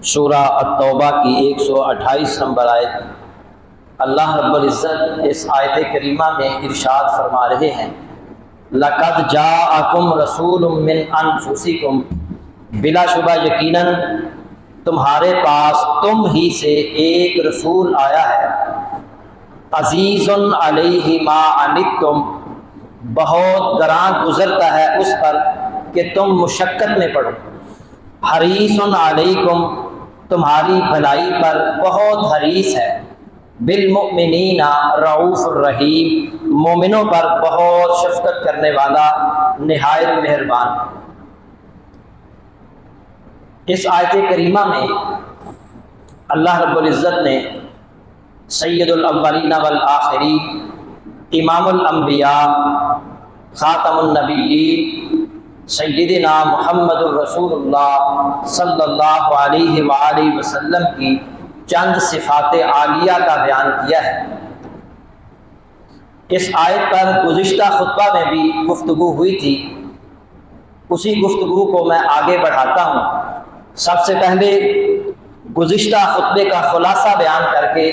سورہ التوبہ کی 128 نمبر آیت۔ اللہ رب العزت اس آیت کریمہ میں ارشاد فرما رہے ہیں، لَقَدْ جَاءَكُمْ رَسُولٌ مِّنْ أَنفُسِكُمْ، بلا شبہ یقیناً تمہارے پاس تم ہی سے ایک رسول آیا ہے، عزیز علیہ ما عنتم، بہت گراں گزرتا ہے اس پر کہ تم مشقت میں پڑو، حریص علیکم، تمہاری بھلائی پر بہت حریص ہے، بالمؤمنین رؤوف الرحیم، مومنوں پر بہت شفقت کرنے والا، نہایت مہربان۔ اس آیت کریمہ میں اللہ رب العزت نے سید الاولین والآخرین، امام الانبیاء، خاتم النبیین، سیدنا محمد الرسول اللہ صلی اللہ علیہ وآلہ وسلم کی چند صفات عالیہ کا بیان کیا ہے۔ اس آیت پر گزشتہ خطبہ میں بھی گفتگو ہوئی تھی، اسی گفتگو کو میں آگے بڑھاتا ہوں۔ سب سے پہلے گزشتہ خطبے کا خلاصہ بیان کر کے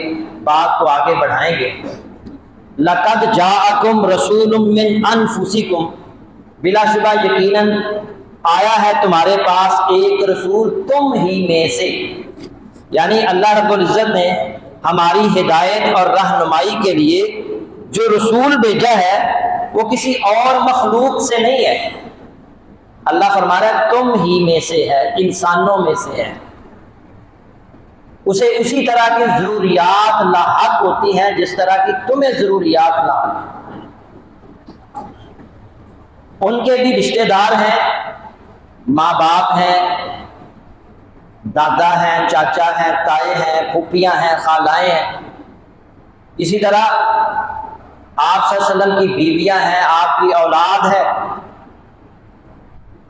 بات کو آگے بڑھائیں گے۔ لَقَدْ جَاءَكُمْ رَسُولٌ مِّنْ أَنفُسِكُمْ، بلا شبہ یقیناً آیا ہے تمہارے پاس ایک رسول تم ہی میں سے، یعنی اللہ رب العزت نے ہماری ہدایت اور رہنمائی کے لیے جو رسول بھیجا ہے وہ کسی اور مخلوق سے نہیں ہے۔ اللہ فرما رہا ہے تم ہی میں سے ہے، انسانوں میں سے ہے۔ اسے اسی طرح کی ضروریات لاحق ہوتی ہیں جس طرح کی تمہیں ضروریات لاحق ہیں۔ ان کے بھی رشتہ دار ہیں، ماں باپ ہیں، دادا ہیں، چاچا ہیں، تائے ہیں، پھوپھیاں ہیں، خالائیں ہیں۔ اسی طرح آپ صلی اللہ علیہ وسلم کی بیویاں ہیں، آپ کی اولاد ہے،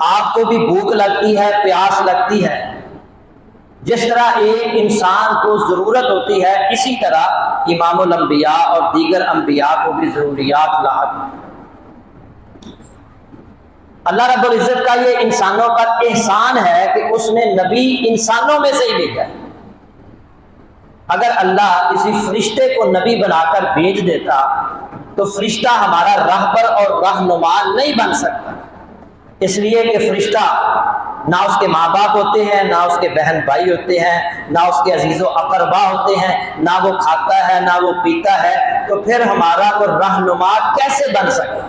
آپ کو بھی بھوک لگتی ہے، پیاس لگتی ہے۔ جس طرح ایک انسان کو ضرورت ہوتی ہے اسی طرح امام الانبیاء اور دیگر انبیاء کو بھی ضروریات لاحق ہیں۔ اللہ رب العزت کا یہ انسانوں پر احسان ہے کہ اس نے نبی انسانوں میں سے ہی بھیجا ہے۔ اگر اللہ کسی فرشتے کو نبی بنا کر بھیج دیتا تو فرشتہ ہمارا راہبر اور رہنما نہیں بن سکتا، اس لیے کہ فرشتہ نہ اس کے ماں باپ ہوتے ہیں، نہ اس کے بہن بھائی ہوتے ہیں، نہ اس کے عزیز و اقربا ہوتے ہیں، نہ وہ کھاتا ہے نہ وہ پیتا ہے، تو پھر ہمارا وہ رہنما کیسے بن سکتا؟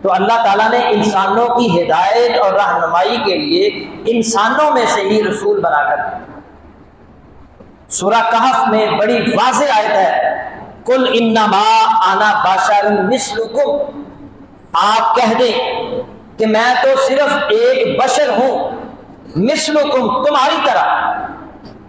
تو اللہ تعالیٰ نے انسانوں کی ہدایت اور رہنمائی کے لیے انسانوں میں سے ہی رسول بنا کر دیا۔ سورہ کہف میں بڑی واضح آیت ہے، قُلْ إِنَّمَا أَنَا بَشَرٌ مِثْلُكُمْ، آپ کہہ دیں کہ میں تو صرف ایک بشر ہوں، مثلکم، تمہاری طرح،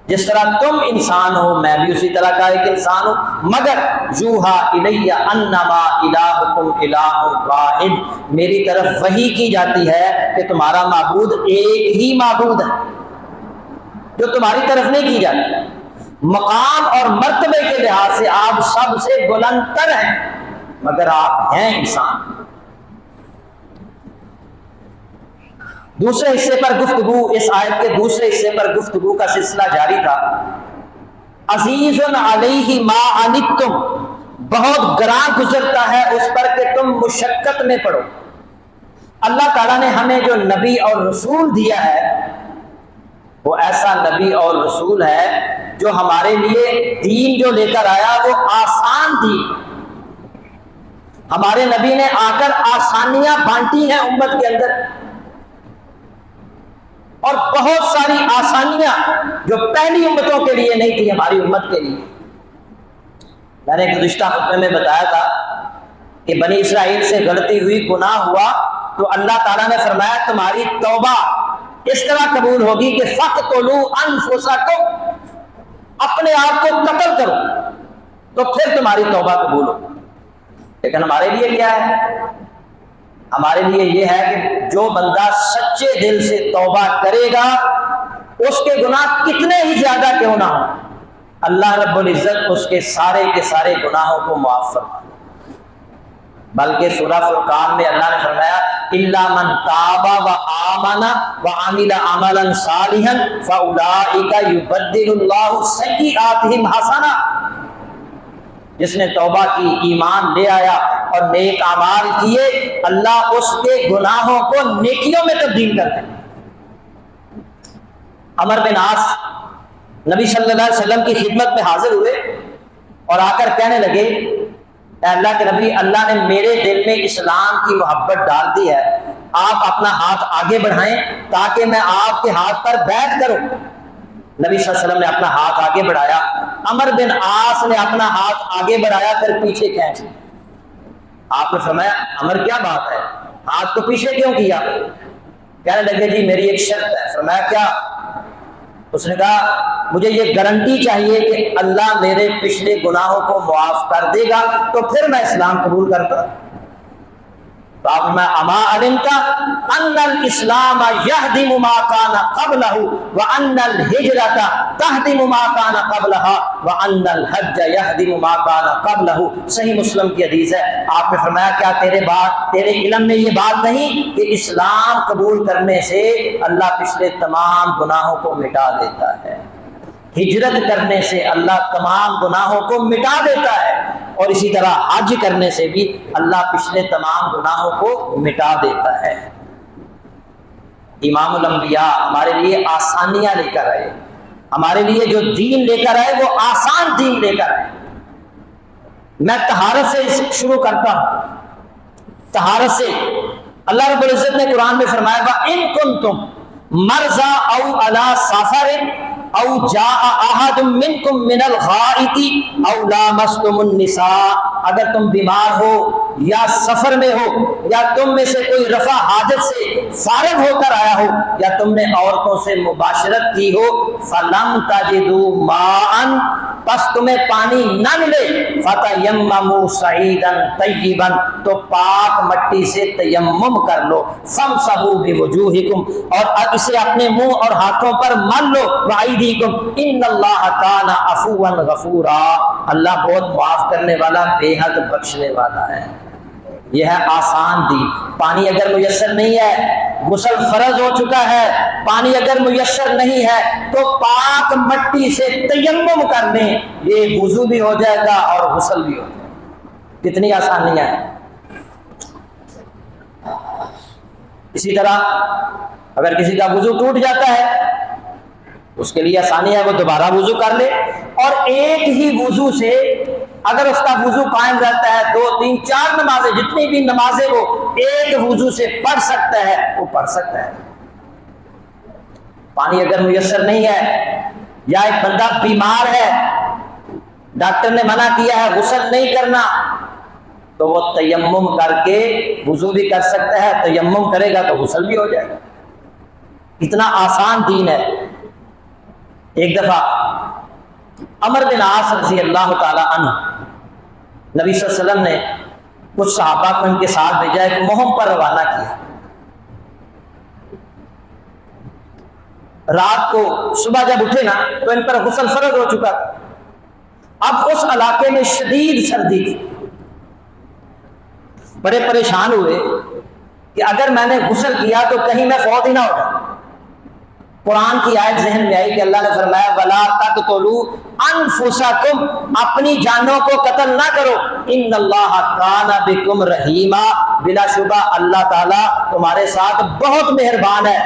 جس طرح تم انسان ہو میں بھی اسی طرح کا ایک انسان ہوں، مگر یوحا الی انما الہکم الہ واحد، میری طرف وحی کی جاتی ہے کہ تمہارا معبود ایک ہی معبود ہے، جو تمہاری طرف نہیں کی جاتی۔ مقام اور مرتبے کے لحاظ سے آپ سب سے بلند تر ہیں، مگر آپ ہیں انسان۔ دوسرے حصے پر گفتگو، اس آیت کے دوسرے حصے پر گفتگو کا سلسلہ جاری تھا۔ عزیز علیہ ما عنتم، بہت گراں گزرتا ہے اس پر کہ تم مشقت میں پڑو۔ اللہ تعالیٰ نے ہمیں جو نبی اور رسول دیا ہے وہ ایسا نبی اور رسول ہے جو ہمارے لیے دین جو لے کر آیا وہ آسان دین، ہمارے نبی نے آ کر آسانیاں بانٹی ہیں امت کے اندر، اور بہت ساری آسانیاں جو پہلی امتوں کے لیے نہیں تھی ہماری امت کے لیے۔ میں نے گزشتہ خطبے میں بتایا تھا کہ بنی اسرائیل سے غلطی ہوئی، گناہ ہوا، تو اللہ تعالیٰ نے فرمایا تمہاری توبہ اس طرح قبول ہوگی کہ فَقْتُلُوا أَنفُسَكُمْ، اپنے آپ کو قتل کرو تو پھر تمہاری توبہ قبول ہوگی۔ لیکن ہمارے لیے کیا ہے؟ ہمارے لیے یہ ہے کہ جو بندہ سچے دل سے توبہ کرے گا اس کے گناہ کتنے ہی زیادہ کیوں نہ ہوں، اللہ رب العزت اس کے سارے گناہوں کو معاف فرما۔ بلکہ سورہ فرقان میں اللہ نے فرمایا الا من تاب و آمن وعمل عملا صالحا فاولئک یبدل اللہ سیئاتہم حسنا، جس نے توبہ کی، ایمان لے آیا اور نیک اعمال کیے، اللہ اس کے گناہوں کو نیکیوں میں تبدیل کر دے۔ عمر بن عاص نبی صلی اللہ علیہ وسلم کی خدمت میں حاضر ہوئے اور آ کر کہنے لگے اے اللہ کے نبی، اللہ نے میرے دل میں اسلام کی محبت ڈال دی ہے، آپ اپنا ہاتھ آگے بڑھائیں تاکہ میں آپ کے ہاتھ پر بیعت کروں۔ نبی صلی اللہ علیہ وسلم نے اپنا ہاتھ آگے بڑھایا، عمر بن عاص نے اپنا ہاتھ آگے بڑھایا پھر پیچھے کھینچ لیا۔ آپ نے فرمایا عمر کیا بات ہے، ہاتھ کو پیچھے کیوں کیا؟ کہنے لگے جی میری ایک شرط ہے۔ فرمایا کیا؟ اس نے کہا مجھے یہ گارنٹی چاہیے کہ اللہ میرے پچھلے گناہوں کو معاف کر دے گا تو پھر میں اسلام قبول کرتا۔ تو آپ میں اما علمت ان الاسلام یہدم ما کان قبلہ وان الہجرۃ تہدم ما کان قبلہا وان الحج یہدم ما کان قبلہ، صحیح مسلم کی حدیث ہے۔ آپ نے فرمایا کیا تیرے علم میں یہ بات نہیں کہ اسلام قبول کرنے سے اللہ پچھلے تمام گناہوں کو مٹا دیتا ہے، ہجرت کرنے سے اللہ تمام گناہوں کو مٹا دیتا ہے، اور اسی طرح حج کرنے سے بھی اللہ پچھلے تمام گناہوں کو مٹا دیتا ہے۔ امام الانبیاء ہمارے لیے آسانیاں لے کر آئے، ہمارے لیے جو دین لے کر آئے وہ آسان دین لے کر آئے۔ میں طہارت سے شروع کرتا ہوں۔ طہارت سے اللہ رب العزت نے قرآن میں فرمایا وَإِن كُنتُم مَرْضَىٰ أَوْ عَلَىٰ سَفَرٍ او جاء احد منکم من الغائط او لامستم النساء، اگر تم بیمار ہو یا سفر میں ہو یا تم میں سے کوئی رفع حاجت سے فارغ ہو کر آیا ہو یا تم نے عورتوں سے مباشرت کی ہو، فلم تجدوا ماء، پس تمہیں پانی نہ ملے، فتیمموا صعیدا طیبا، تو پاک مٹی سے تیمم کر لو، فامسحوا بوجوہکم، اور اسے اپنے منہ اور ہاتھوں پر مل لو، وایدیکم ان اللہ کان عفوا غفورا، اللہ بہت معاف کرنے والا، بے حد بخشنے والا ہے۔ یہ ہے آسان دین۔ پانی اگر میسر نہیں ہے، غسل فرض ہو چکا ہے، پانی اگر میسر نہیں ہے تو پاک مٹی سے تیمم کر لیں، یہ وضو بھی ہو جائے گا اور غسل بھی ہو جائے گا۔ کتنی آسانیاں ہیں۔ اسی طرح اگر کسی کا وضو ٹوٹ جاتا ہے اس کے لیے آسانی ہے، وہ دوبارہ وضو کر لے، اور ایک ہی وضو سے اگر اس کا وضو قائم رہتا ہے 2 3 4 نمازیں، جتنی بھی نمازیں وہ ایک وضو سے پڑھ سکتا ہے وہ پڑھ سکتا ہے۔ پانی اگر میسر نہیں ہے یا ایک بندہ بیمار ہے، ڈاکٹر نے منع کیا ہے غسل نہیں کرنا، تو وہ تیمم کر کے وضو بھی کر سکتا ہے، تیمم کرے گا تو غسل بھی ہو جائے گا۔ اتنا آسان دین ہے۔ ایک دفعہ عمر بن عاص رضی اللہ تعالی عنہ، نبی صلی اللہ علیہ وسلم نے کچھ صحابہ کو ان کے ساتھ بھیجا، ایک مہم پر روانہ کیا۔ رات کو صبح جب اٹھے نا تو ان پر غسل فرض ہو چکا تھا۔ اب اس علاقے میں شدید سردی تھی، بڑے پریشان ہوئے کہ اگر میں نے غسل کیا تو کہیں میں فوت ہی نہ ہو جاؤں۔ قرآن کی آیت ذہن میں آئی کہ اللہ نے فرمایا وَلَا تَقْتُلُوا أَنفُسَكُمْ، اپنی جانوں کو قتل نہ کرو، إِنَّ اللَّهَ كَانَ بِكُمْ رَحِيمًا، بلا شبہ اللہ تعالیٰ تمہارے ساتھ بہت مہربان ہے۔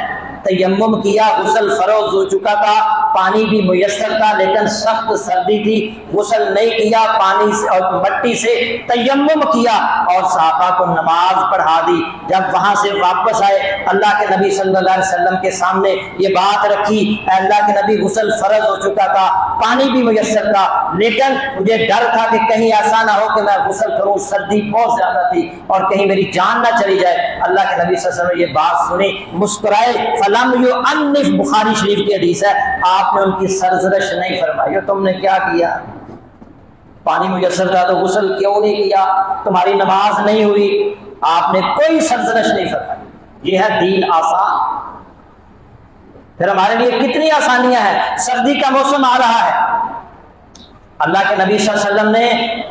تیمم کیا، غسل فرض ہو چکا تھا، پانی بھی میسر تھا لیکن سخت سردی تھی، غسل نہیں کیا، پانی سے اور مٹی سے تیمم کیا اور صحابہ کو نماز پڑھا دی۔ جب وہاں سے واپس آئے اللہ کے نبی صلی اللہ علیہ وسلم کے سامنے یہ بات رکھی، اے اللہ کے نبی غسل فرض ہو چکا تھا، پانی بھی میسر تھا، لیکن مجھے ڈر تھا کہ کہیں ایسا نہ ہو کہ میں غسل کروں، سردی بہت زیادہ تھی اور کہیں میری جان نہ چلی جائے۔ اللہ کے نبی صلی اللہ علیہ وسلم نے یہ بات سنی، مسکرائے، فلم یعنف، بخاری شریف کی حدیث ہے، آپ نے ان کی سرزنش نہیں فرمائی، تم نے کیا کیا، پانی میسر تھا تو غسل کیوں نہیں کیا، تمہاری نماز نہیں ہوئی، آپ نے کوئی سرزنش نہیں فرمائی۔ یہ ہے دین آسان۔ پھر ہمارے لیے کتنی آسانیاں ہیں۔ سردی کا موسم آ رہا ہے، اللہ کے نبی صلی اللہ علیہ وسلم نے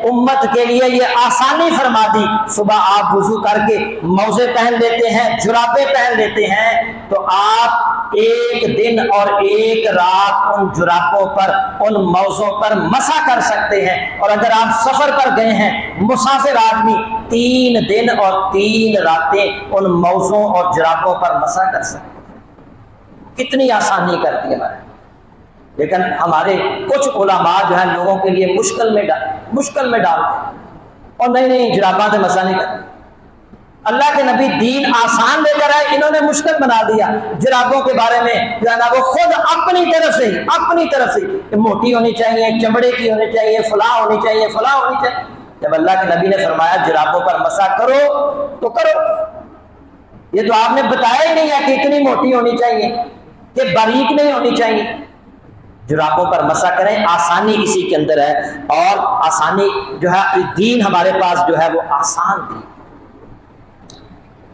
امت کے لیے یہ آسانی فرما دی، صبح آپ وضو کر کے موزے پہن لیتے ہیں، جرابیں پہن لیتے ہیں، تو آپ ایک دن اور ایک رات ان جرابوں پر، ان موزوں پر مسح کر سکتے ہیں۔ اور اگر آپ سفر پر گئے ہیں، مسافر آدمی 3 دن اور 3 راتیں ان موزوں اور جرابوں پر مسح کر سکتے ہیں۔ کتنی آسانی کر دی ہمارے، لیکن ہمارے کچھ علماء جو ہیں لوگوں کے لیے مشکل میں ڈالتے ہیں، اور نہیں جراباں سے مسح نہیں کرتے۔ اللہ کے نبی دین آسان لے کر آئے، انہوں نے مشکل بنا دیا۔ جرابوں کے بارے میں جو ہے نا وہ خود اپنی طرف سے کہ موٹی ہونی چاہیے، چمڑے کی ہونی چاہیے، فلاں ہونی چاہیے۔ جب اللہ کے نبی نے فرمایا جرابوں پر مسح کرو تو کرو، یہ تو آپ نے بتایا ہی نہیں ہے کہ اتنی موٹی ہونی چاہیے، کہ باریک نہیں ہونی چاہیے۔ جرابوں پر مسح کریں، آسانی اسی کے اندر ہے، اور آسانی جو ہے دین ہمارے پاس جو ہے وہ آسان تھی۔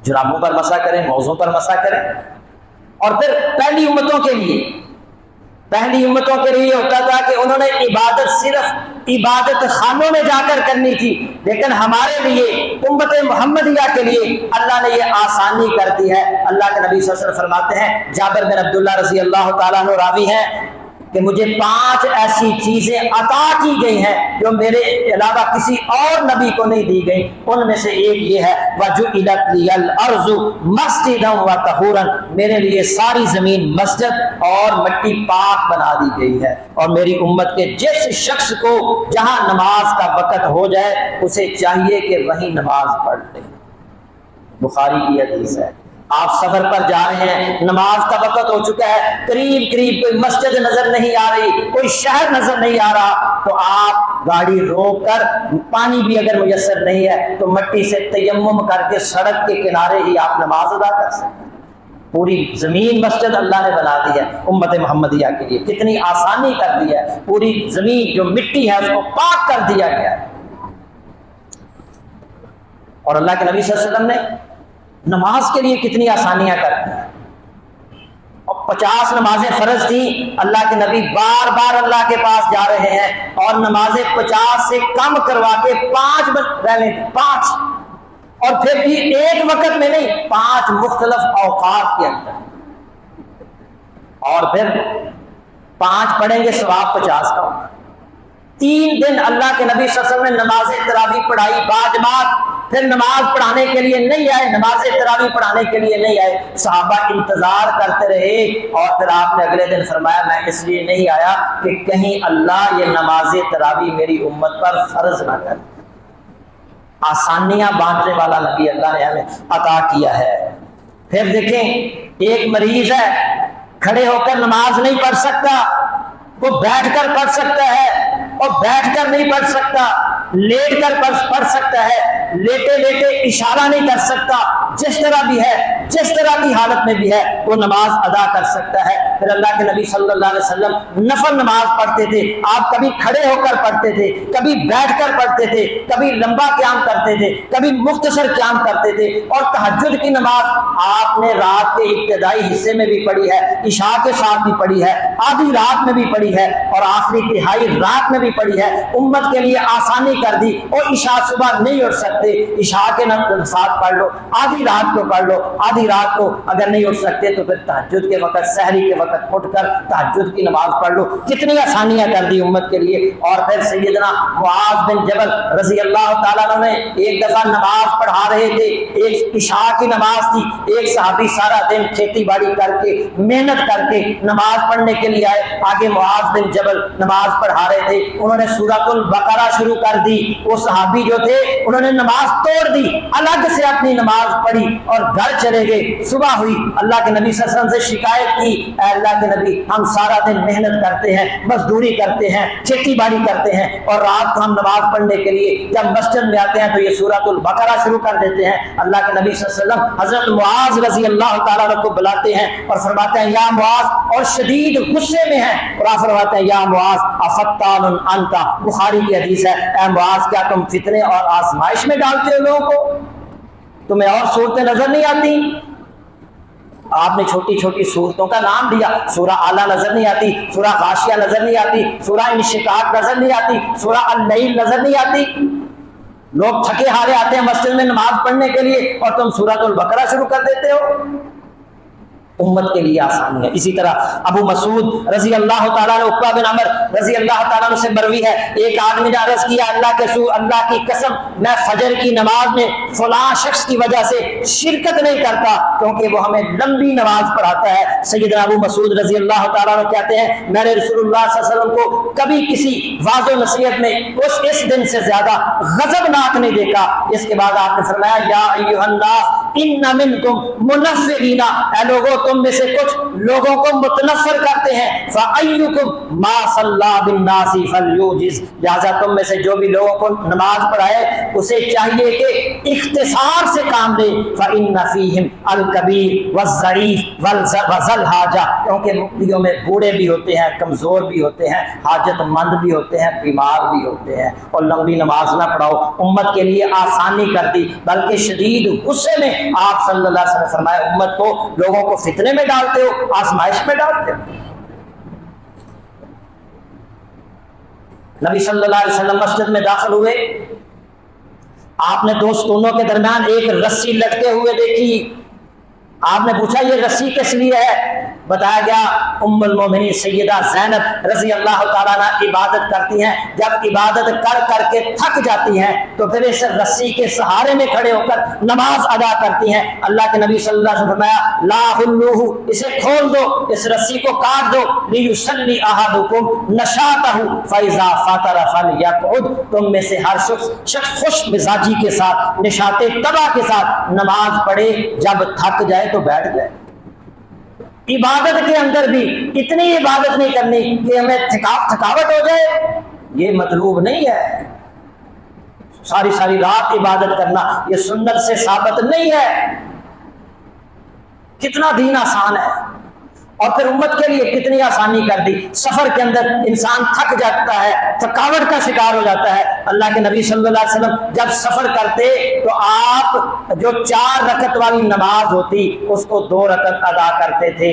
جرابوں پر مسح کریں، موزوں پر مسح کریں۔ اور پھر پہلی امتوں کے لیے ہوتا تھا کہ انہوں نے عبادت صرف عبادت خانوں میں جا کر کرنی تھی، لیکن ہمارے لیے امت محمدیہ کے لیے اللہ نے یہ آسانی کر دی ہے۔ اللہ کے نبی صلی اللہ علیہ وسلم فرماتے ہیں، جابر بن عبداللہ رضی اللہ تعالیٰ عنہ راوی ہیں کہ مجھے 5 ایسی چیزیں عطا کی گئی ہیں جو میرے علاوہ کسی اور نبی کو نہیں دی گئی۔ ان میں سے ایک یہ ہے، وَجُعِلَتْ لِيَ الْأَرْضُ مَسْجِدًا وَطَهُورًا، میرے لیے ساری زمین مسجد اور مٹی پاک بنا دی گئی ہے، اور میری امت کے جس شخص کو جہاں نماز کا وقت ہو جائے اسے چاہیے کہ وہیں نماز پڑھ لے۔ بخاری کی حدیث ہے۔ آپ سفر پر جا رہے ہیں، نماز کا وقت ہو چکا ہے، قریب کوئی مسجد نظر نہیں آ رہی، کوئی شہر نظر نہیں آ رہا، تو آپ گاڑی روک کر، پانی بھی اگر میسر نہیں ہے تو مٹی سے تیمم کر کے سڑک کے کنارے ہی آپ نماز ادا کر سکتے ہیں۔ پوری زمین مسجد اللہ نے بنا دی ہے امت محمدیہ کے لیے، کتنی آسانی کر دی ہے، پوری زمین جو مٹی ہے اس کو پاک کر دیا گیا ہے۔ اور اللہ کے نبی صلی اللہ علیہ وسلم نے نماز کے لیے کتنی آسانیاں کر دی ہیں۔ اور 50 نمازیں فرض تھیں، اللہ کے نبی بار بار اللہ کے پاس جا رہے ہیں اور نمازیں 50 سے کم کروا کے 5 اور پھر بھی ایک وقت میں نہیں، 5 مختلف اوقات کے اندر، اور پھر 5 پڑھیں گے ثواب 50 کا ہوگا۔ 3 دن اللہ کے نبی صلی اللہ علیہ وسلم نے نماز تراویح پڑھائی باجماعت، پھر نماز پڑھانے کے لیے نہیں آئے، نماز تراویح پڑھانے کے لیے نہیں آئے، صحابہ انتظار کرتے رہے، اور پھر آپ نے اگلے دن فرمایا میں اس لیے نہیں آیا کہ کہیں اللہ یہ نماز تراویح میری امت پر فرض نہ کر۔ آسانیاں بانٹنے والا نبی اللہ نے ہمیں عطا کیا ہے۔ پھر دیکھیں، ایک مریض ہے، کھڑے ہو کر نماز نہیں پڑھ سکتا، وہ بیٹھ کر پڑھ سکتا ہے، اور بیٹھ کر نہیں پڑھ سکتا، لیٹ کر پڑھ سکتا ہے، لیٹے لیٹے اشارہ نہیں کر سکتا، جس طرح بھی ہے، جس طرح کی حالت میں بھی ہے وہ نماز ادا کر سکتا ہے۔ پھر اللہ کے نبی صلی اللہ علیہ وسلم نفل نماز پڑھتے تھے، آپ کبھی کھڑے ہو کر پڑھتے تھے، کبھی بیٹھ کر پڑھتے تھے، کبھی لمبا قیام کرتے تھے، کبھی مختصر قیام کرتے تھے، اور تہجد کی نماز آپ نے رات کے ابتدائی حصے میں بھی پڑھی ہے، عشاء کے ساتھ بھی پڑھی ہے، آدھی رات میں بھی پڑھی ہے، اور آخری تہائی رات میں بھی پڑھی ہے۔ امت کے لیے آسانی کر دی، اور عشاء صبح نہیں اٹھ سکتے، عشاء کے ساتھ پڑھ لو، آدھی رات کو پڑھ لو، آدھی رات کو اگر نہیں اٹھ سکتے تو پھر تہجد کے وقت، سحری کے وقت اٹھ کر تہجد کی نماز پڑھ لو۔ کتنی آسانیاں کر دی امت کے لیے۔ اور پھر سیدنا معاذ بن جبل رضی اللہ تعالیٰ عنہ نے ایک دفعہ نماز پڑھا رہے تھے، ایک عشاء کی نماز تھی، ایک صحابی سارا دن کھیتی باڑی کر کے محنت کر کے نماز پڑھنے کے لیے آئے، آگے معاذ بن جبل نماز پڑھا رہے تھے، انہوں نے سورۃ البقرہ شروع کر دی، وہ صحابی جو تھے انہوں نے نماز توڑ دی، الگ سے اپنی نماز پڑھی اور گھر چلے گئے۔ صبح ہوئی، اللہ کے نبی صلی اللہ علیہ وسلم سے شکایت کی، اے اللہ کے نبی ہم سارا دن محنت کرتے ہیں، مزدوری کرتے ہیں، کھیتی باڑی کرتے ہیں، اور رات کو ہم نماز پڑھنے کے لیے جب مسجد میں آتے ہیں تو یہ سورۃ البقرہ شروع کر دیتے ہیں۔ اللہ کے نبی صلی اللہ علیہ وسلم حضرت معاذ رضی اللہ تعالیٰ عنہ کو بلاتے ہیں اور فرماتے ہیں یا معاذ، اور شدید غصے میں ہیں، اور آپ فرماتے ہیں یا معاذ افتان انت، بخاری کی حدیث ہے، اے معاذ کیا تم فتنے اور آزمائش میں ڈالتے ہو لوگوں کو؟ تمہیں اور صورتیں نظر نہیں آتی؟ آپ نے چھوٹی چھوٹی صورتوں کا نام دیا، سورہ اعلیٰ نظر نہیں آتی، سورہ غاشیہ نظر نہیں آتی، سورہ انشقاق نظر نہیں آتی، سورہ اللیل نظر نہیں آتی۔ لوگ تھکے ہارے آتے ہیں مسجد میں نماز پڑھنے کے لیے اور تم سورۃ البقرہ شروع کر دیتے ہو۔ امت کے لیے آسانی ہے۔ اسی طرح ابو مسعود رضی اللہ تعالیٰ نے، عقبہ بن عمر رضی اللہ تعالیٰ عنہ سے مروی ہے، ایک آدمی نے عرض کیا اللہ کی قسم میں فجر کی نماز میں فلاں شخص کی وجہ سے شرکت نہیں کرتا کیونکہ وہ ہمیں لمبی نماز پڑھاتا ہے۔ سیدنا ابو مسعود رضی اللہ تعالیٰ عنہ کہتے ہیں میں نے رسول اللہ صلی اللہ علیہ وسلم کو کبھی کسی واعظ و نصیحت میں اس دن سے زیادہ غضبناک نہیں دیکھا۔ اس کے بعد آپ نے فرمایا یا ایھا الناس ان منکم منفرین، اے لوگوں تم میں سے کچھ لوگوں کو متنفر کرتے ہیں، فَأَيُّكُمْ مَا صَلَّى بِالنَّاسِ فَلْيُوجِزْ، لہذا تم میں سے جو بھی لوگوں کو نماز پڑھائے اسے چاہیے کہ اختصار سے کام لے، فَإِنَّ فِيهِمْ الْكَبِيرَ وَالضَّعِيفَ وَذَا الْحَاجَةِ، کیونکہ مقتدیوں میں بوڑھے بھی ہوتے ہیں، کمزور بھی ہوتے ہیں، حاجت مند بھی ہوتے ہیں، بیمار بھی ہوتے ہیں، اور لمبی نماز نہ پڑھاؤ۔ امت کے لیے آسانی کر دی، بلکہ شدید غصے میں آپ صلی اللہ علیہ وسلم نے فرمایا امت کو لوگوں کو فتنے میں ڈالتے ہو، آزمائش میں ڈالتے ہو۔ نبی صلی اللہ علیہ وسلم مسجد میں داخل ہوئے، آپ نے دو ستونوں کے درمیان ایک رسی لٹکے ہوئے دیکھی۔ آپ نے پوچھا یہ رسی کس لیے ہے؟ بتایا گیا ام المومنین سیدہ زینب رضی اللہ تعالیٰ عنہ عبادت کرتی ہیں، جب عبادت کر کر کے تھک جاتی ہیں تو پھر اس رسی کے سہارے میں کھڑے ہو کر نماز ادا کرتی ہیں۔ اللہ کے نبی صلی اللہ علیہ وسلم نے فرمایا لا حلوہ، اسے کھول دو، اس رسی کو کاٹ دو، لیصلی احدکم نشاطہ فاذا فطر فلیقعد، تم میں سے ہر شخص خوش مزاجی کے ساتھ، نشاط طبع کے ساتھ نماز پڑھے، جب تھک جائے تو بیٹھ جائے۔ عبادت کے اندر بھی اتنی عبادت نہیں کرنی کہ ہمیں تھکاوٹ ہو جائے، یہ مطلوب نہیں ہے۔ ساری ساری رات عبادت کرنا یہ سنت سے ثابت نہیں ہے۔ کتنا دین آسان ہے، اور پھر امت کے لیے کتنی آسانی کر دی۔ سفر کے اندر انسان تھک جاتا ہے، تھکاوٹ کا شکار ہو جاتا ہے۔ اللہ کے نبی صلی اللہ علیہ وسلم جب سفر کرتے تو آپ جو 4 رکعت والی نماز ہوتی اس کو 2 رکعت ادا کرتے تھے،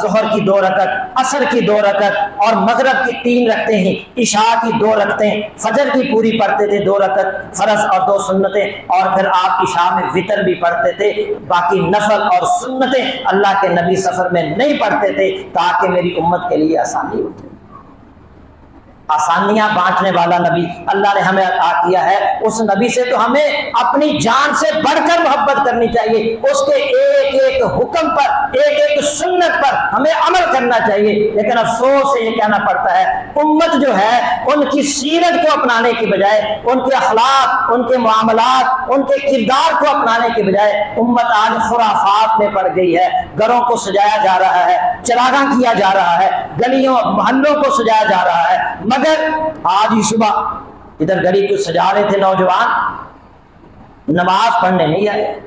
ظہر کی 2 رکعت، عصر کی 2 رکعت، اور مغرب کی 3 رکعتیں ہیں، عشاء کی 2 رکعتیں، فجر کی پوری پڑھتے تھے 2 رکعت فرض اور 2 سنتیں، اور پھر آپ عشاء میں وتر بھی پڑھتے تھے۔ باقی نفل اور سنتیں اللہ کے نبی سفر میں نہیں پڑھتے تھے تاکہ میری امت کے لیے آسانی ہوتی۔ آسانیاں بانٹنے والا نبی اللہ نے ہمیں عطا کیا ہے، اس نبی سے تو ہمیں اپنی جان سے بڑھ کر محبت کرنی چاہیے، اس کے ایک ایک حکم پر، ایک ایک سنت پر ہمیں عمل کرنا چاہیے۔ لیکن افسوس سے یہ کہنا پڑتا ہے امت جو ہے ان کی سیرت کو اپنانے کی بجائے، ان کے اخلاق، ان کے معاملات، ان کے کردار کو اپنانے کی بجائے امت آج خرافات میں پڑ گئی ہے۔ گھروں کو سجایا جا رہا ہے، چراغاں کیا جا رہا ہے، گلیوں محلوں کو سجایا جا رہا ہے، مگر آج ہی صبح ادھر گلی کو سجا رہے تھے نوجوان، نماز پڑھنے نہیں آئے۔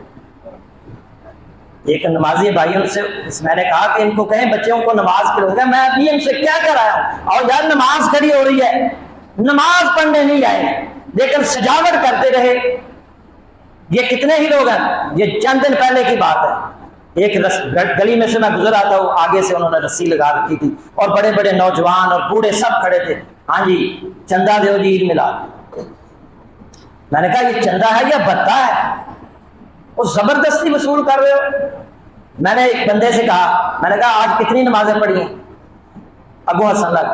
ایک نمازی بھائیوں سے میں نے کہا کہ ان کو کہیں بچوں کو نماز پڑھو، میں ابھی ان سے کیا کرایا ہوں، اور یار نماز کھڑی ہو رہی ہے، نماز پڑھنے نہیں آئے لیکن سجاوٹ کرتے رہے۔ یہ کتنے ہی لوگ ہیں، یہ چند دن پہلے کی بات ہے، ایک گلی میں سے میں گزر آتا ہوں، آگے سے انہوں نے رسی لگا رکھی تھی اور بڑے بڑے نوجوان اور بوڑھے سب کھڑے تھے، ہاں جی چندہ دیو جی عید میلاد۔ میں نے کہا یہ چندہ ہے یا بھتہ ہے؟ وہ زبردستی وصول کر رہے ہو۔ میں نے ایک بندے سے کہا، میں نے کہا آج کتنی نمازیں پڑھی ہیں؟ ابو حسن لگ،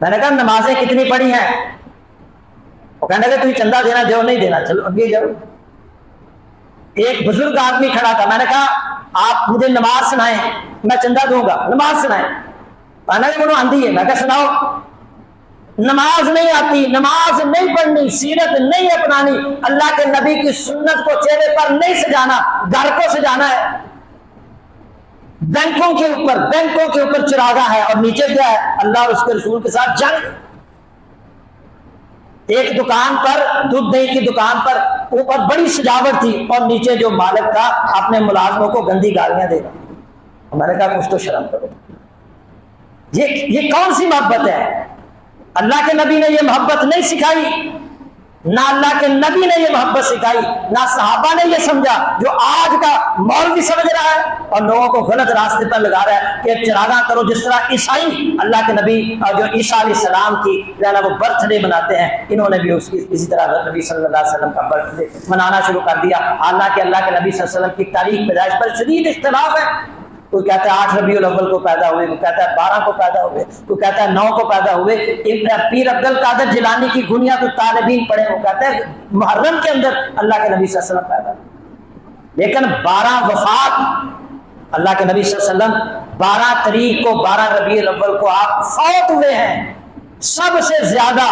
میں نے کہا نمازیں کتنی پڑھی ہیں؟ وہ کہنے لگے تمہیں چندہ دینا دیو نہیں دینا، چلو اگے جاؤ۔ ایک بزرگ آدمی کھڑا تھا، میں نے کہا آپ مجھے نماز سنائیں، میں چندہ دوں گا، نماز سنائیں۔ میں نے کہا آندھی ہے، میں کہا سناؤ۔ نماز نہیں آتی، نماز نہیں پڑھنی، سیرت نہیں اپنانی، اللہ کے نبی کی سنت کو چہرے پر نہیں سجانا، گھر کو سجانا ہے۔ بینکوں کے اوپر چراغاں ہے اور نیچے کیا ہے؟ اللہ اور اس کے رسول کے ساتھ جنگ۔ ایک دکان پر، دودھ دہی کی دکان پر اوپر بڑی سجاوٹ تھی اور نیچے جو مالک تھا اپنے ملازموں کو گندی گالیاں دے رہا۔ میں نے کہا کچھ تو شرم کرو، یہ کون سی محبت ہے؟ اللہ کے نبی نے یہ محبت نہیں سکھائی۔ نہ اللہ کے نبی نے یہ محبت سکھائی، نہ صحابہ نے یہ سمجھا جو آج کا مولوی سمجھ رہا ہے اور لوگوں کو غلط راستے پر لگا رہا ہے کہ چراغاں کرو، جس طرح عیسائی اللہ کے نبی اور جو عیسیٰ علیہ السلام کی جو ہے نا وہ برتھ ڈے مناتے ہیں، انہوں نے بھی اسی طرح نبی صلی اللہ علیہ وسلم کا برتھ ڈے منانا شروع کر دیا، حالانکہ اللہ کے نبی صلی اللہ علیہ وسلم کی تاریخ پیدائش پر شدید اختلاف ہے۔ کوئی کہتا ہے 8 ربیع الاول کو پیدا ہوئے، کوئی کہتا ہے 12 کو پیدا ہوئے، کوئی کہتا ہے 9 کو پیدا ہوئے۔ پیر عبد القادر جیلانی کی بنیاد الطالبین پڑھے، وہ کہتا ہے محرم کے اندر اللہ کے نبی صلی اللہ علیہ وسلم پیدا ہوئے، لیکن 12 وفات اللہ کے نبی صلی اللہ علیہ وسلم 12 تاریخ کو 12 ربیع الاول کو آپ فوت ہوئے ہیں۔ سب سے زیادہ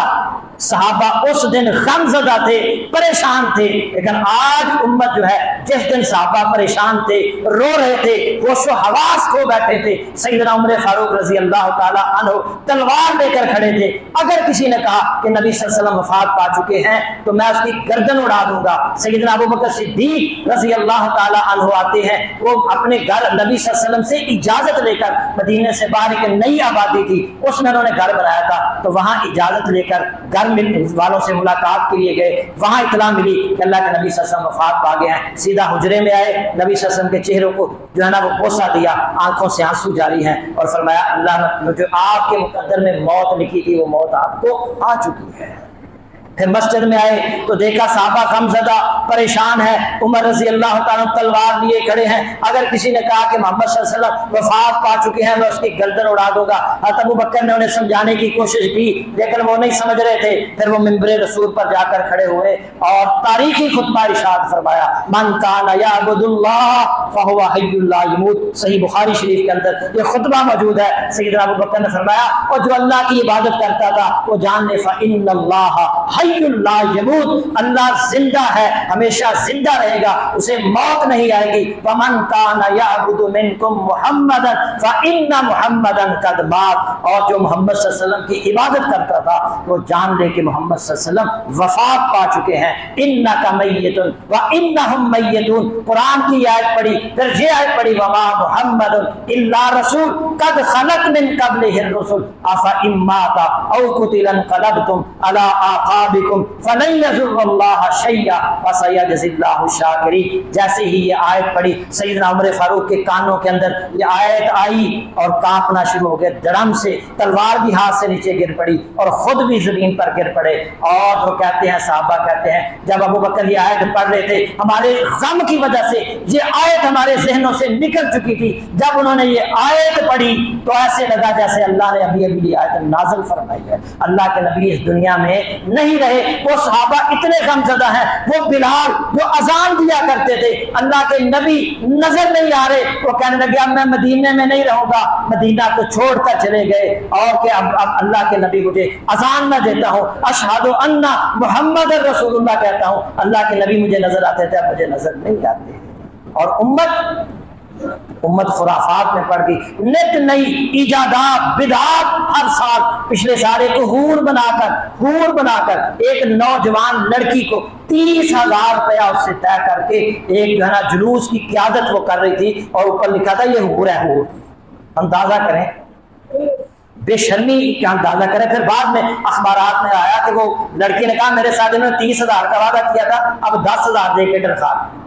صحابہ اس دن غم زدہ تھے، پریشان تھے، لیکن آج امت جو ہے جس دن صحابہ پریشان تھے، رو رہے تھے، ہوش و حواس کھو بیٹھے تھے، سیدنا عمر فاروق رضی اللہ تعالی عنہ تلوار لے کر کھڑے تھے۔ اگر کسی نے کہا کہ نبی صلی اللہ علیہ وسلم وفات پا چکے ہیں تو میں اس کی گردن اڑا دوں گا۔ سیدنا ابوبکر صدیق رضی اللہ تعالی عنہ آتے ہیں، وہ اپنے گھر نبی صلی اللہ علیہ وسلم سے اجازت لے کر، مدینے سے باہر ایک نئی آبادی تھی اس میں انہوں نے گھر بنایا تھا، تو وہاں اجازت لے کر گھر والوں سے ملاقات کے لیے گئے۔ وہاں اطلاع ملی کہ اللہ کے نبی صلی اللہ علیہ وسلم وفات پا گئے ہیں۔ سیدھا حجرے میں آئے، نبی صلی اللہ علیہ وسلم کے چہروں کو جو ہے نا وہ بوسہ دیا، آنکھوں سے آنسو جاری ہیں، اور فرمایا اللہ نے جو آپ کے مقدر میں موت لکھی تھی وہ موت آپ کو آ چکی ہے۔ پھر مسجد میں آئے تو دیکھا صحابہ غم زدہ پریشان ہے، عمر رضی اللہ تعالیٰ تلوار لیے کھڑے ہیں۔ اگر کسی نے کہا کہ محمد صلی اللہ علیہ وسلم وفات پا چکے ہیں میں اس کی گردن اڑا دوں گا۔ حضرت ابوبکر نے انہیں سمجھانے کی کوشش کی لیکن وہ نہیں سمجھ رہے تھے۔ پھر وہ منبر رسول پر جا کر کھڑے ہوئے اور تاریخی خطبہ ارشاد فرمایا، من کان یعبد اللہ فہو حی لا یموت۔ صحیح بخاری شریف کے اندر یہ خطبہ موجود ہے۔ سیدنا ابوبکر نے فرمایا اور جو اللہ کی عبادت کرتا تھا وہ جان لے فإن اللہ حی لا یموت، اللہ زندہ ہے، ہمیشہ زندہ رہے گا، اسے موت نہیں آئے گی۔ ومن کان یعبد منکم محمدا فإن محمدا قد مات، اور جو محمد صلی اللہ علیہ وسلم کی عبادت کرتا تھا وہ جان لے کہ محمد صلی اللہ علیہ وسلم وفات پا چکے ہیں۔ انک میت وانہم میتون، قرآن کی آیت پڑھی، پھر یہ آیت پڑھی وما محمد الا رسول قد خلت من قبلہ الرسل افإن مات او قتل انقلبتم علی اعقابکم فلن یضر اللہ شیئا وسیجزی اللہ الشاکرین۔ جیسے ہی یہ آیت پڑھی سیدنا عمر فاروق کے کانوں کے اندر یہ آیت آئی اور کانپنا شروع ہو گئے، دڑم سے تلوار بھی ہاتھ سے نیچے گر پڑی اور خود بھی زمین پر گر پڑے۔ اور وہ کہتے ہیں صحابہ کہتے ہیں جب ابو بکر یہ آیت پڑھ رہے تھے ہمارے غم کی وجہ سے یہ آیت ہمارے ذہنوں سے نکل چکی تھی، جب انہوں نے یہ آیت پڑھی تو ایسے لگا جیسے اللہ نے ابھی یہ آیت نازل فرمائی ہے۔ اللہ کے نبی اس دنیا میں نہیں رہے، وہ صحابہ اتنے غم زدہ ہیں، وہ بلال جو اذان دیا کرتے تھے اللہ کے نبی نظر نہیں آ رہے، وہ کہنے لگے اب میں مدینے میں نہیں رہوں گا، مدینہ کو چھوڑ کر چلے گئے اور کہ اب اللہ کے نبی مجھے اذان میں دیتا ہوں اشہد ان محمد رسول اللہ کہتا ہوں، اللہ کے نبی مجھے نظر آتے تھے اب مجھے نظر نہیں آتے۔ اور امت خرافات میں پڑ گئی، نت نئی ایجادات بدعات ہر سال۔ پچھلے سال ایک حور بنا کر ایک نوجوان لڑکی کو 30,000 روپیہ اس سے طے کر کے ایک جو ہے نا جلوس کی قیادت وہ کر رہی تھی اور اوپر لکھا تھا یہ حور ہے حور۔ اندازہ کریں بے شرمی کا اندازہ کریں۔ پھر بعد میں اخبارات میں آیا کہ وہ لڑکی نے کہا میرے ساتھ انہوں نے 30,000 کا وعدہ کیا تھا اب 10,000 دے کے تنخواہ۔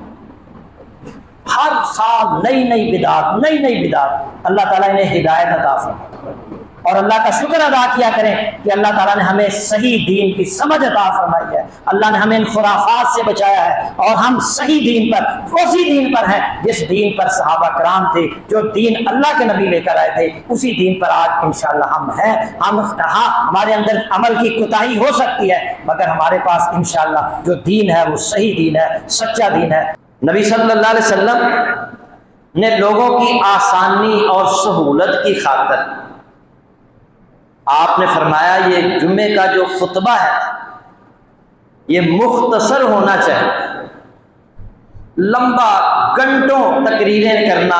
ہر سال نئی بدعات۔ اللہ تعالیٰ انہیں ہدایت عطا فرمائے اور اللہ کا شکر ادا کیا کریں کہ اللہ تعالیٰ نے ہمیں صحیح دین کی سمجھ عطا فرمائی ہے، اللہ نے ہمیں ان خرافات سے بچایا ہے اور ہم صحیح دین پر، اسی دین پر ہیں جس دین پر صحابہ کرام تھے، جو دین اللہ کے نبی لے کر آئے تھے اسی دین پر آج انشاءاللہ ہم ہیں۔ ہمارے اندر عمل کی کوتاہی ہو سکتی ہے مگر ہمارے پاس انشاءاللہ جو دین ہے وہ صحیح دین ہے، سچا دین ہے۔ نبی صلی اللہ علیہ وسلم نے لوگوں کی آسانی اور سہولت کی خاطر آپ نے فرمایا یہ جمعے کا جو خطبہ ہے یہ مختصر ہونا چاہیے، لمبا گھنٹوں تقریریں کرنا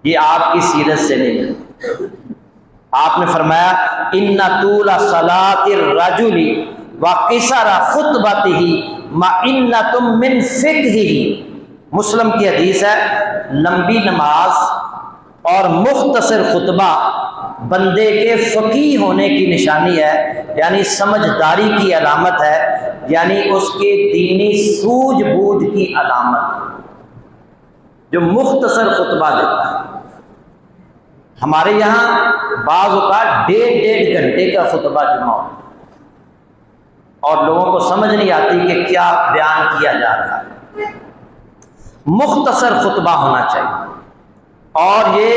یہ آپ کی سیرت سے نہیں ہے۔ آپ نے فرمایا ان طول صلاۃ الرجل وقصر خطبتہ معنۃ من فقہہ۔ مسلم کی حدیث ہے لمبی نماز اور مختصر خطبہ بندے کے فقیہ ہونے کی نشانی ہے، یعنی سمجھداری کی علامت ہے، یعنی اس کے دینی سوجھ بوجھ کی علامت، جو مختصر خطبہ دیتا ہے۔ ہمارے یہاں بعض اوقات 1.5 گھنٹے کا خطبہ جمعہ ہوتا ہے اور لوگوں کو سمجھ نہیں آتی کہ کیا بیان کیا جا رہا ہے۔ مختصر خطبہ ہونا چاہیے، اور یہ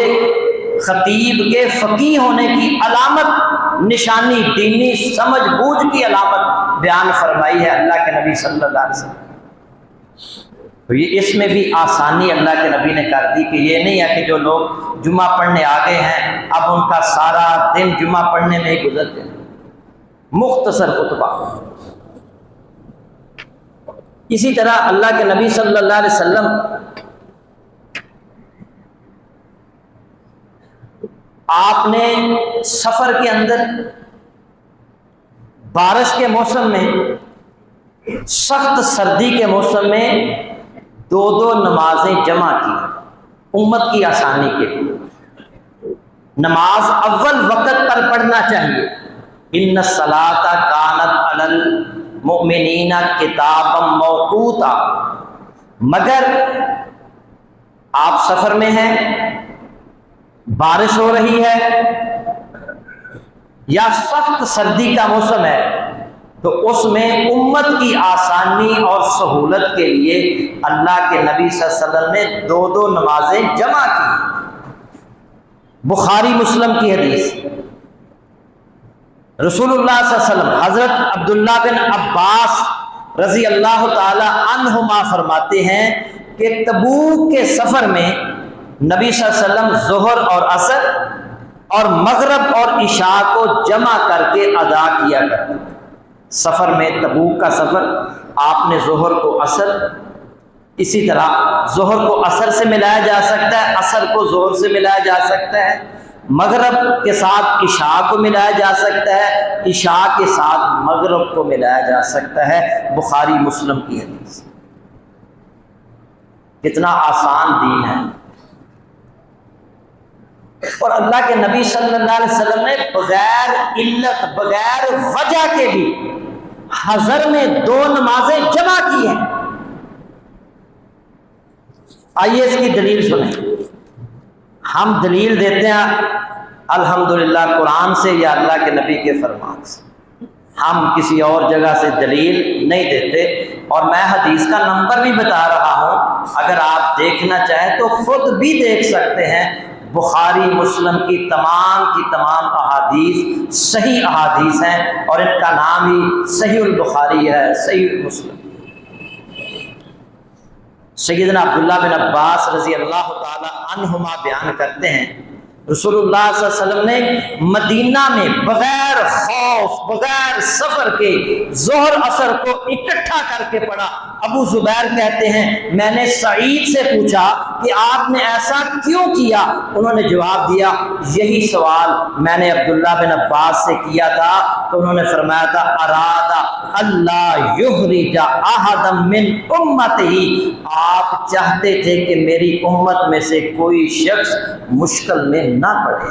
خطیب کے فقیہ ہونے کی علامت، نشانی، دینی سمجھ بوجھ کی علامت بیان فرمائی ہے اللہ کے نبی صلی اللہ علیہ وسلم۔ تو یہ اس میں بھی آسانی اللہ کے نبی نے کر دی کہ یہ نہیں ہے کہ جو لوگ جمعہ پڑھنے آ گئے ہیں اب ان کا سارا دن جمعہ پڑھنے میں ہی گزر جائے، مختصر خطبہ۔ اسی طرح اللہ کے نبی صلی اللہ علیہ وسلم آپ نے سفر کے اندر بارش کے موسم میں، سخت سردی کے موسم میں 2 نمازیں جمع کی امت کی آسانی کے لیے۔ نماز اول وقت پر پڑھنا چاہیے، ان الصلاۃ کانت علی المؤمنین کتابا موقوتا، مگر آپ سفر میں ہیں، بارش ہو رہی ہے یا سخت سردی کا موسم ہے، تو اس میں امت کی آسانی اور سہولت کے لیے اللہ کے نبی صلی اللہ علیہ وسلم نے 2 نمازیں جمع کی۔ بخاری مسلم کی حدیث، رسول اللہ صلی اللہ علیہ وسلم حضرت عبداللہ بن عباس رضی اللہ تعالی عنہما فرماتے ہیں کہ تبوک کے سفر میں نبی صلی اللہ علیہ وسلم ظہر اور عصر اور مغرب اور عشاء کو جمع کر کے ادا کیا کرتے تھے۔ سفر میں، تبوک کا سفر، آپ نے ظہر کو عصر، اسی طرح ظہر کو عصر سے ملایا جا سکتا ہے، عصر کو ظہر سے ملایا جا سکتا ہے، مغرب کے ساتھ عشاء کو ملایا جا سکتا ہے، عشاء کے ساتھ مغرب کو ملایا جا سکتا ہے۔ بخاری مسلم کی حدیث۔ کتنا آسان دین ہے، اور اللہ کے نبی صلی اللہ علیہ وسلم نے بغیر علت، بغیر وجہ کے بھی حضر میں 2 نمازیں جمع کی ہیں۔ آئیے اس کی دلیل سنیں۔ ہم دلیل دیتے ہیں الحمدللہ قرآن سے یا اللہ کے نبی کے فرمان سے، ہم کسی اور جگہ سے دلیل نہیں دیتے، اور میں حدیث کا نمبر بھی بتا رہا ہوں، اگر آپ دیکھنا چاہیں تو خود بھی دیکھ سکتے ہیں۔ بخاری مسلم کی تمام احادیث صحیح احادیث ہیں، اور ان کا نام ہی صحیح البخاری ہے، صحیح مسلم۔ سیدنا عبداللہ بن عباس رضی اللہ تعالی عنہما بیان کرتے ہیں، رسول اللہ صلی اللہ علیہ وسلم نے مدینہ میں بغیر خوف، بغیر سفر کے ظہر عصر کو اکٹھا کر کے پڑھا۔ ابو زبیر کہتے ہیں میں نے سعید سے پوچھا کہ آپ نے ایسا کیوں کیا؟ انہوں نے جواب دیا یہی سوال میں نے عبداللہ بن عباس سے کیا تھا، تو انہوں نے فرمایا تھا ارادہ اللہ یحرج احد من امتہ، آپ چاہتے تھے کہ میری امت میں سے کوئی شخص مشکل میں نہ پڑے،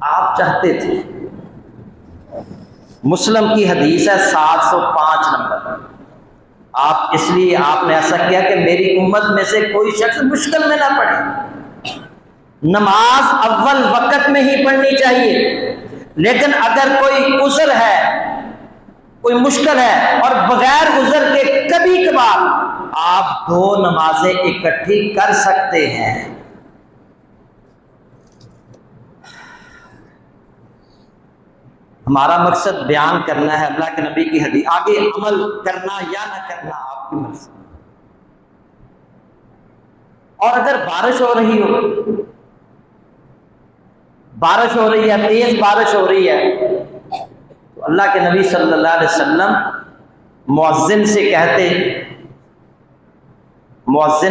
آپ چاہتے تھے۔ مسلم کی حدیث ہے 705 نمبر۔ آپ اس لیے آپ نے ایسا کیا کہ میری امت میں سے کوئی شخص مشکل میں نہ پڑے۔ نماز اول وقت میں ہی پڑھنی چاہیے، لیکن اگر کوئی عذر ہے، کوئی مشکل ہے، اور بغیر عذر کے کبھی کبھار آپ 2 نمازیں اکٹھی کر سکتے ہیں۔ ہمارا مقصد بیان کرنا ہے اللہ کے نبی کی حدیث، آگے عمل کرنا یا نہ کرنا آپ کی مرضی۔ اور اگر بارش ہو رہی ہو، بارش ہو رہی ہے، تیز بارش ہو رہی ہے، تو اللہ کے نبی صلی اللہ علیہ وسلم مؤذن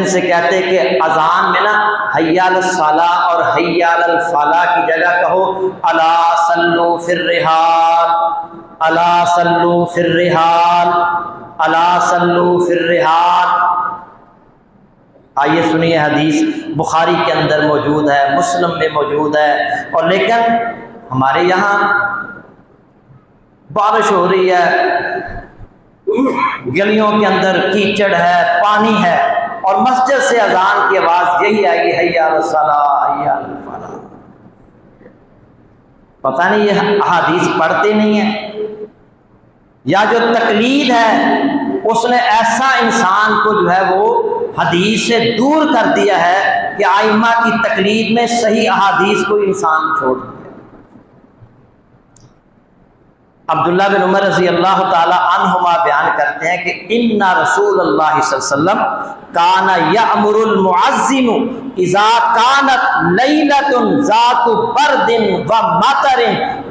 سے کہتے کہ اذان میں نا حی علی الصلاۃ اور حی علی الفلاح کی جگہ کہو الا صلوا فی الرحال، الا صلوا فی الرحال، الا صلوا فی الرحال، آئیے سنیے حدیث بخاری کے اندر موجود ہے، مسلم میں موجود ہے، اور لیکن ہمارے یہاں بارش ہو رہی ہے، گلیوں کے اندر کیچڑ ہے، پانی ہے، اور مسجد سے اذان کی آواز یہی آئے گی حی علی الصلاۃ حی علی الفلاح۔ پتہ نہیں یہ احادیث پڑھتے نہیں ہیں، یا جو تقلید ہے اس نے ایسا انسان کو جو ہے وہ حدیث سے دور کر دیا ہے کہ ائمہ کی تقلید میں صحیح احادیث کو انسان چھوڑ دیا۔ عبداللہ بن عمر رضی اللہ تعالی عنہما بیان کرتے ہیں کہ ان رسول اللہ صلی اللہ علیہ وسلم کان یأمر المؤذن اذا کانت لیلۃ ذات برد ومطر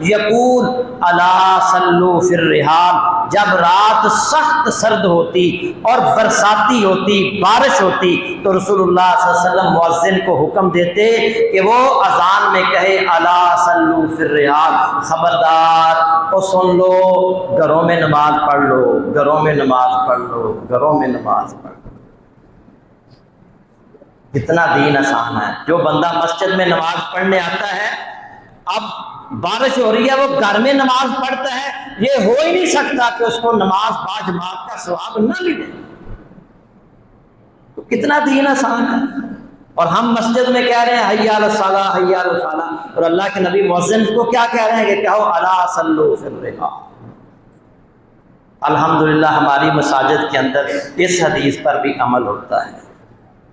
یقول الا صلوا فی الرحال، جب رات سخت سرد ہوتی اور برساتی ہوتی، بارش ہوتی، تو رسول اللہ صلی اللہ علیہ وسلم مؤذن کو حکم دیتے کہ وہ اذان میں کہے الا صلوا فی الرحال، خبردار اور سن لو، گھروں میں نماز پڑھ لو، گھروں میں نماز پڑھ لو، گھروں میں نماز پڑھ لو۔ کتنا دین آسان ہے۔ جو بندہ مسجد میں نماز پڑھنے آتا ہے، اب بارش ہو رہی ہے، وہ گھر میں نماز پڑھتا ہے، یہ ہو ہی نہیں سکتا کہ اس کو نماز با جماعت کا ثواب نہ ملے۔ تو کتنا دین آسان ہے، اور ہم مسجد میں کہہ رہے ہیں حی علی الصلاۃ حی علی الفلاح، اور اللہ کے نبی مؤذن کو کیا کہہ رہے ہیں کہ کہو الا صلوا فی الرحال۔ الحمدللہ ہماری مساجد کے اندر اس حدیث پر بھی عمل ہوتا ہے۔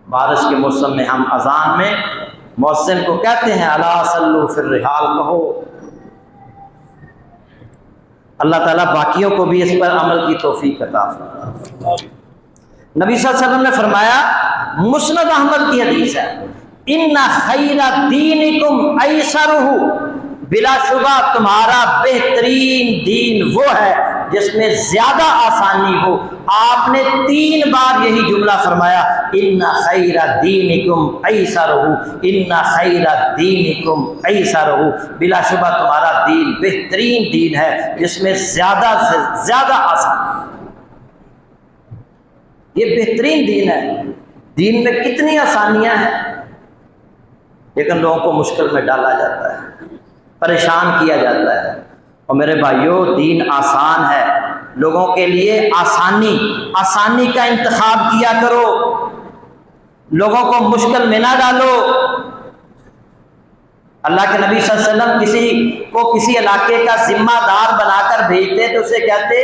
بارش کے موسم میں ہم اذان میں مؤذن کو کہتے ہیں الا صلوا فی الرحال کہو۔ اللہ تعالیٰ باقیوں کو بھی اس پر عمل کی توفیق عطا فرمائے۔ نبی صلی اللہ علیہ وسلم نے فرمایا، مسند احمد کی حدیث ہے، ان خیر دینکم ایسرہ، بلا شبہ تمہارا بہترین دین وہ ہے جس میں زیادہ آسانی ہو۔ آپ نے 3 بار یہی جملہ فرمایا، ان خیر دینکم ایسرہ، ان خیر دینکم ایسرہ، بلا شبہ تمہارا دین بہترین دین ہے جس میں زیادہ سے زیادہ آسانی۔ یہ بہترین دین ہے۔ دین میں کتنی آسانیاں ہیں، لیکن لوگوں کو مشکل میں ڈالا جاتا ہے، پریشان کیا جاتا ہے۔ اور میرے بھائیوں، دین آسان ہے، لوگوں کے لیے آسانی کا انتخاب کیا کرو، لوگوں کو مشکل میں نہ ڈالو۔ اللہ کے نبی صلی اللہ علیہ وسلم کسی کو کسی علاقے کا ذمہ دار بنا کر بھیجتے تو اسے کہتے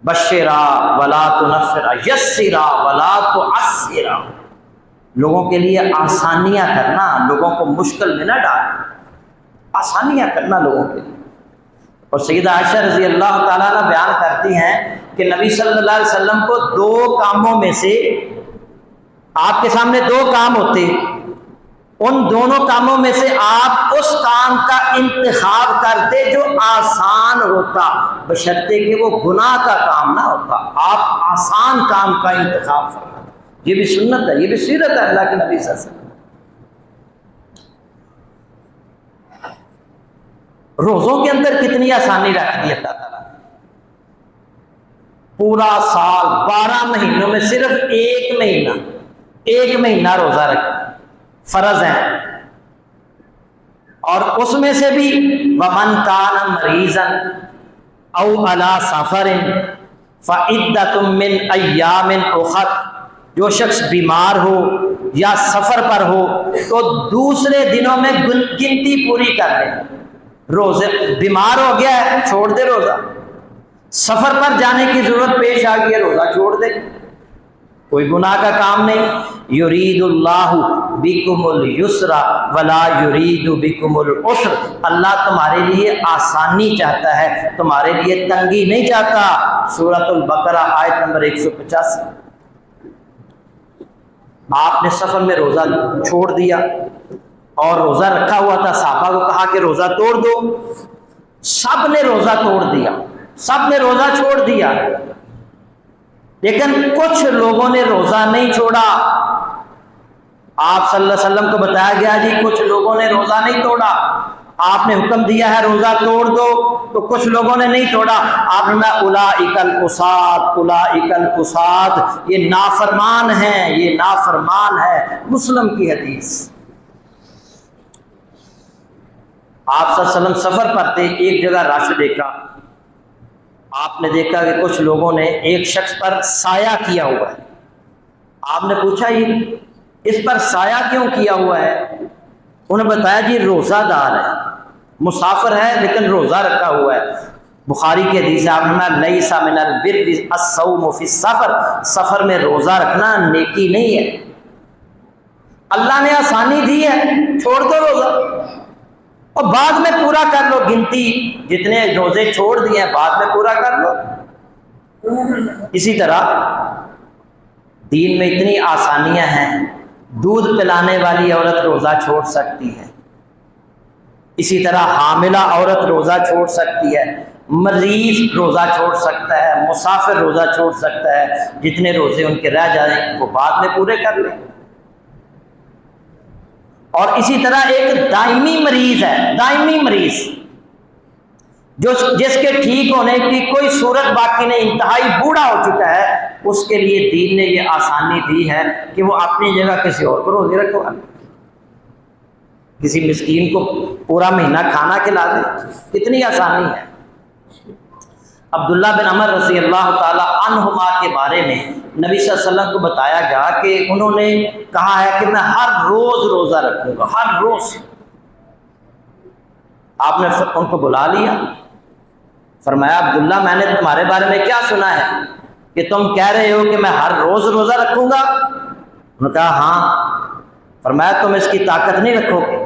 بشرا ولا تنفرا، یسرا ولا تعسرا، لوگوں کے لیے آسانیاں کرنا، لوگوں کو مشکل میں نہ ڈالنا، آسانیاں کرنا لوگوں کے لیے۔ اور سیدہ عائشہ رضی اللہ تعالیٰ عنہ بیان کرتی ہیں کہ نبی صلی اللہ علیہ وسلم کو 2 کاموں میں سے، آپ کے سامنے 2 کام ہوتے، ان دونوں کاموں میں سے آپ اس کام کا انتخاب کرتے جو آسان ہوتا، بشرطے کہ وہ گناہ کا کام نہ ہوتا۔ آپ آسان کام کا انتخاب فرماتے۔ یہ بھی سنت ہے، یہ بھی سیرت ہے اللہ کے نبی صلی اللہ علیہ وسلم۔ روزوں کے اندر کتنی آسانی رکھ دی اللہ تعالیٰ نے۔ پورا سال 12 مہینوں میں صرف ایک مہینہ روزہ رکھنا فرض ہے، اور اس میں سے بھی وَمَنْ كَانَ مَرِيضًا أَوْ عَلَى سَفَرٍ فَعِدَّةٌ مِّنْ أَيَّامٍ أُخَرَ، جو شخص بیمار ہو یا سفر پر ہو تو دوسرے دنوں میں گنتی پوری کر لے۔ روزے، بیمار ہو گیا ہے چھوڑ دے روزہ، سفر پر جانے کی ضرورت پیش آ گئی ہے روزہ چھوڑ دے، کوئی گناہ کا کام نہیں۔ یرید اللہ بکم الیسر ولا یرید بکم العسر، اللہ تمہارے لیے آسانی چاہتا ہے، تمہارے لیے تنگی نہیں چاہتا۔ سورۃ البقرہ آیت نمبر 185۔ آپ نے سفر میں روزہ چھوڑ دیا اور روزہ رکھا ہوا تھا، صحابہ کو کہا کہ روزہ توڑ دو، سب نے روزہ توڑ دیا، سب نے روزہ چھوڑ دیا، لیکن کچھ لوگوں نے روزہ نہیں چھوڑا۔ آپ صلی اللہ علیہ وسلم کو بتایا گیا جی کچھ لوگوں نے روزہ نہیں توڑا۔ آپ نے حکم دیا ہے روزہ توڑ دو، تو کچھ لوگوں نے نہیں توڑا، آپ نے اولئک القصاۃ، اولئک القصاۃ، یہ نافرمان ہیں، یہ نافرمان ہے۔ مسلم کی حدیث۔ آپ صلی اللہ علیہ وسلم سفر پر تھے، ایک جگہ رش دیکھا، آپ نے دیکھا کہ کچھ لوگوں نے ایک شخص پر سایہ کیا ہوا ہے۔ آپ نے پوچھا یہ اس پر سایہ کیوں کیا ہوا ہے؟ انہوں نے بتایا جی روزہ دار ہے، مسافر ہے لیکن روزہ رکھا ہوا ہے۔ بخاری کی حدیث ہے، آپ نے فرمایا لیس من البر الصوم فی السفر، سفر میں روزہ رکھنا نیکی نہیں ہے۔ اللہ نے آسانی دی ہے، چھوڑ دو روزہ اور بعد میں پورا کر لو، گنتی جتنے روزے چھوڑ دیے ہیں بعد میں پورا کر لو۔ اسی طرح دین میں اتنی آسانیاں ہیں، دودھ پلانے والی عورت روزہ چھوڑ سکتی ہے، اسی طرح حاملہ عورت روزہ چھوڑ سکتی ہے، مریض روزہ چھوڑ سکتا ہے، مسافر روزہ چھوڑ سکتا ہے، جتنے روزے ان کے رہ جائیں وہ بعد میں پورے کر لیں۔ اور اسی طرح ایک دائمی مریض ہے، دائمی مریض جس کے ٹھیک ہونے کی کوئی صورت باقی نہیں، انتہائی بوڑھا ہو چکا ہے، اس کے لیے دین نے یہ آسانی دی ہے کہ وہ اپنی جگہ کسی اور کو روزے رکھوا، کسی مسکین کو پورا مہینہ کھانا کھلا دے، کتنی آسانی ہے۔ عبداللہ بن عمر رضی اللہ تعالی عنہما کے بارے میں نبی صلی اللہ علیہ وسلم کو بتایا گیا کہ انہوں نے کہا ہے کہ میں ہر روز روزہ رکھوں گا، ہر روز۔ آپ نے ان کو بلا لیا، فرمایا عبداللہ میں نے تمہارے بارے میں کیا سنا ہے کہ تم کہہ رہے ہو کہ میں ہر روز روزہ رکھوں گا؟ انہوں نے کہا ہاں۔ فرمایا تم اس کی طاقت نہیں رکھو گے،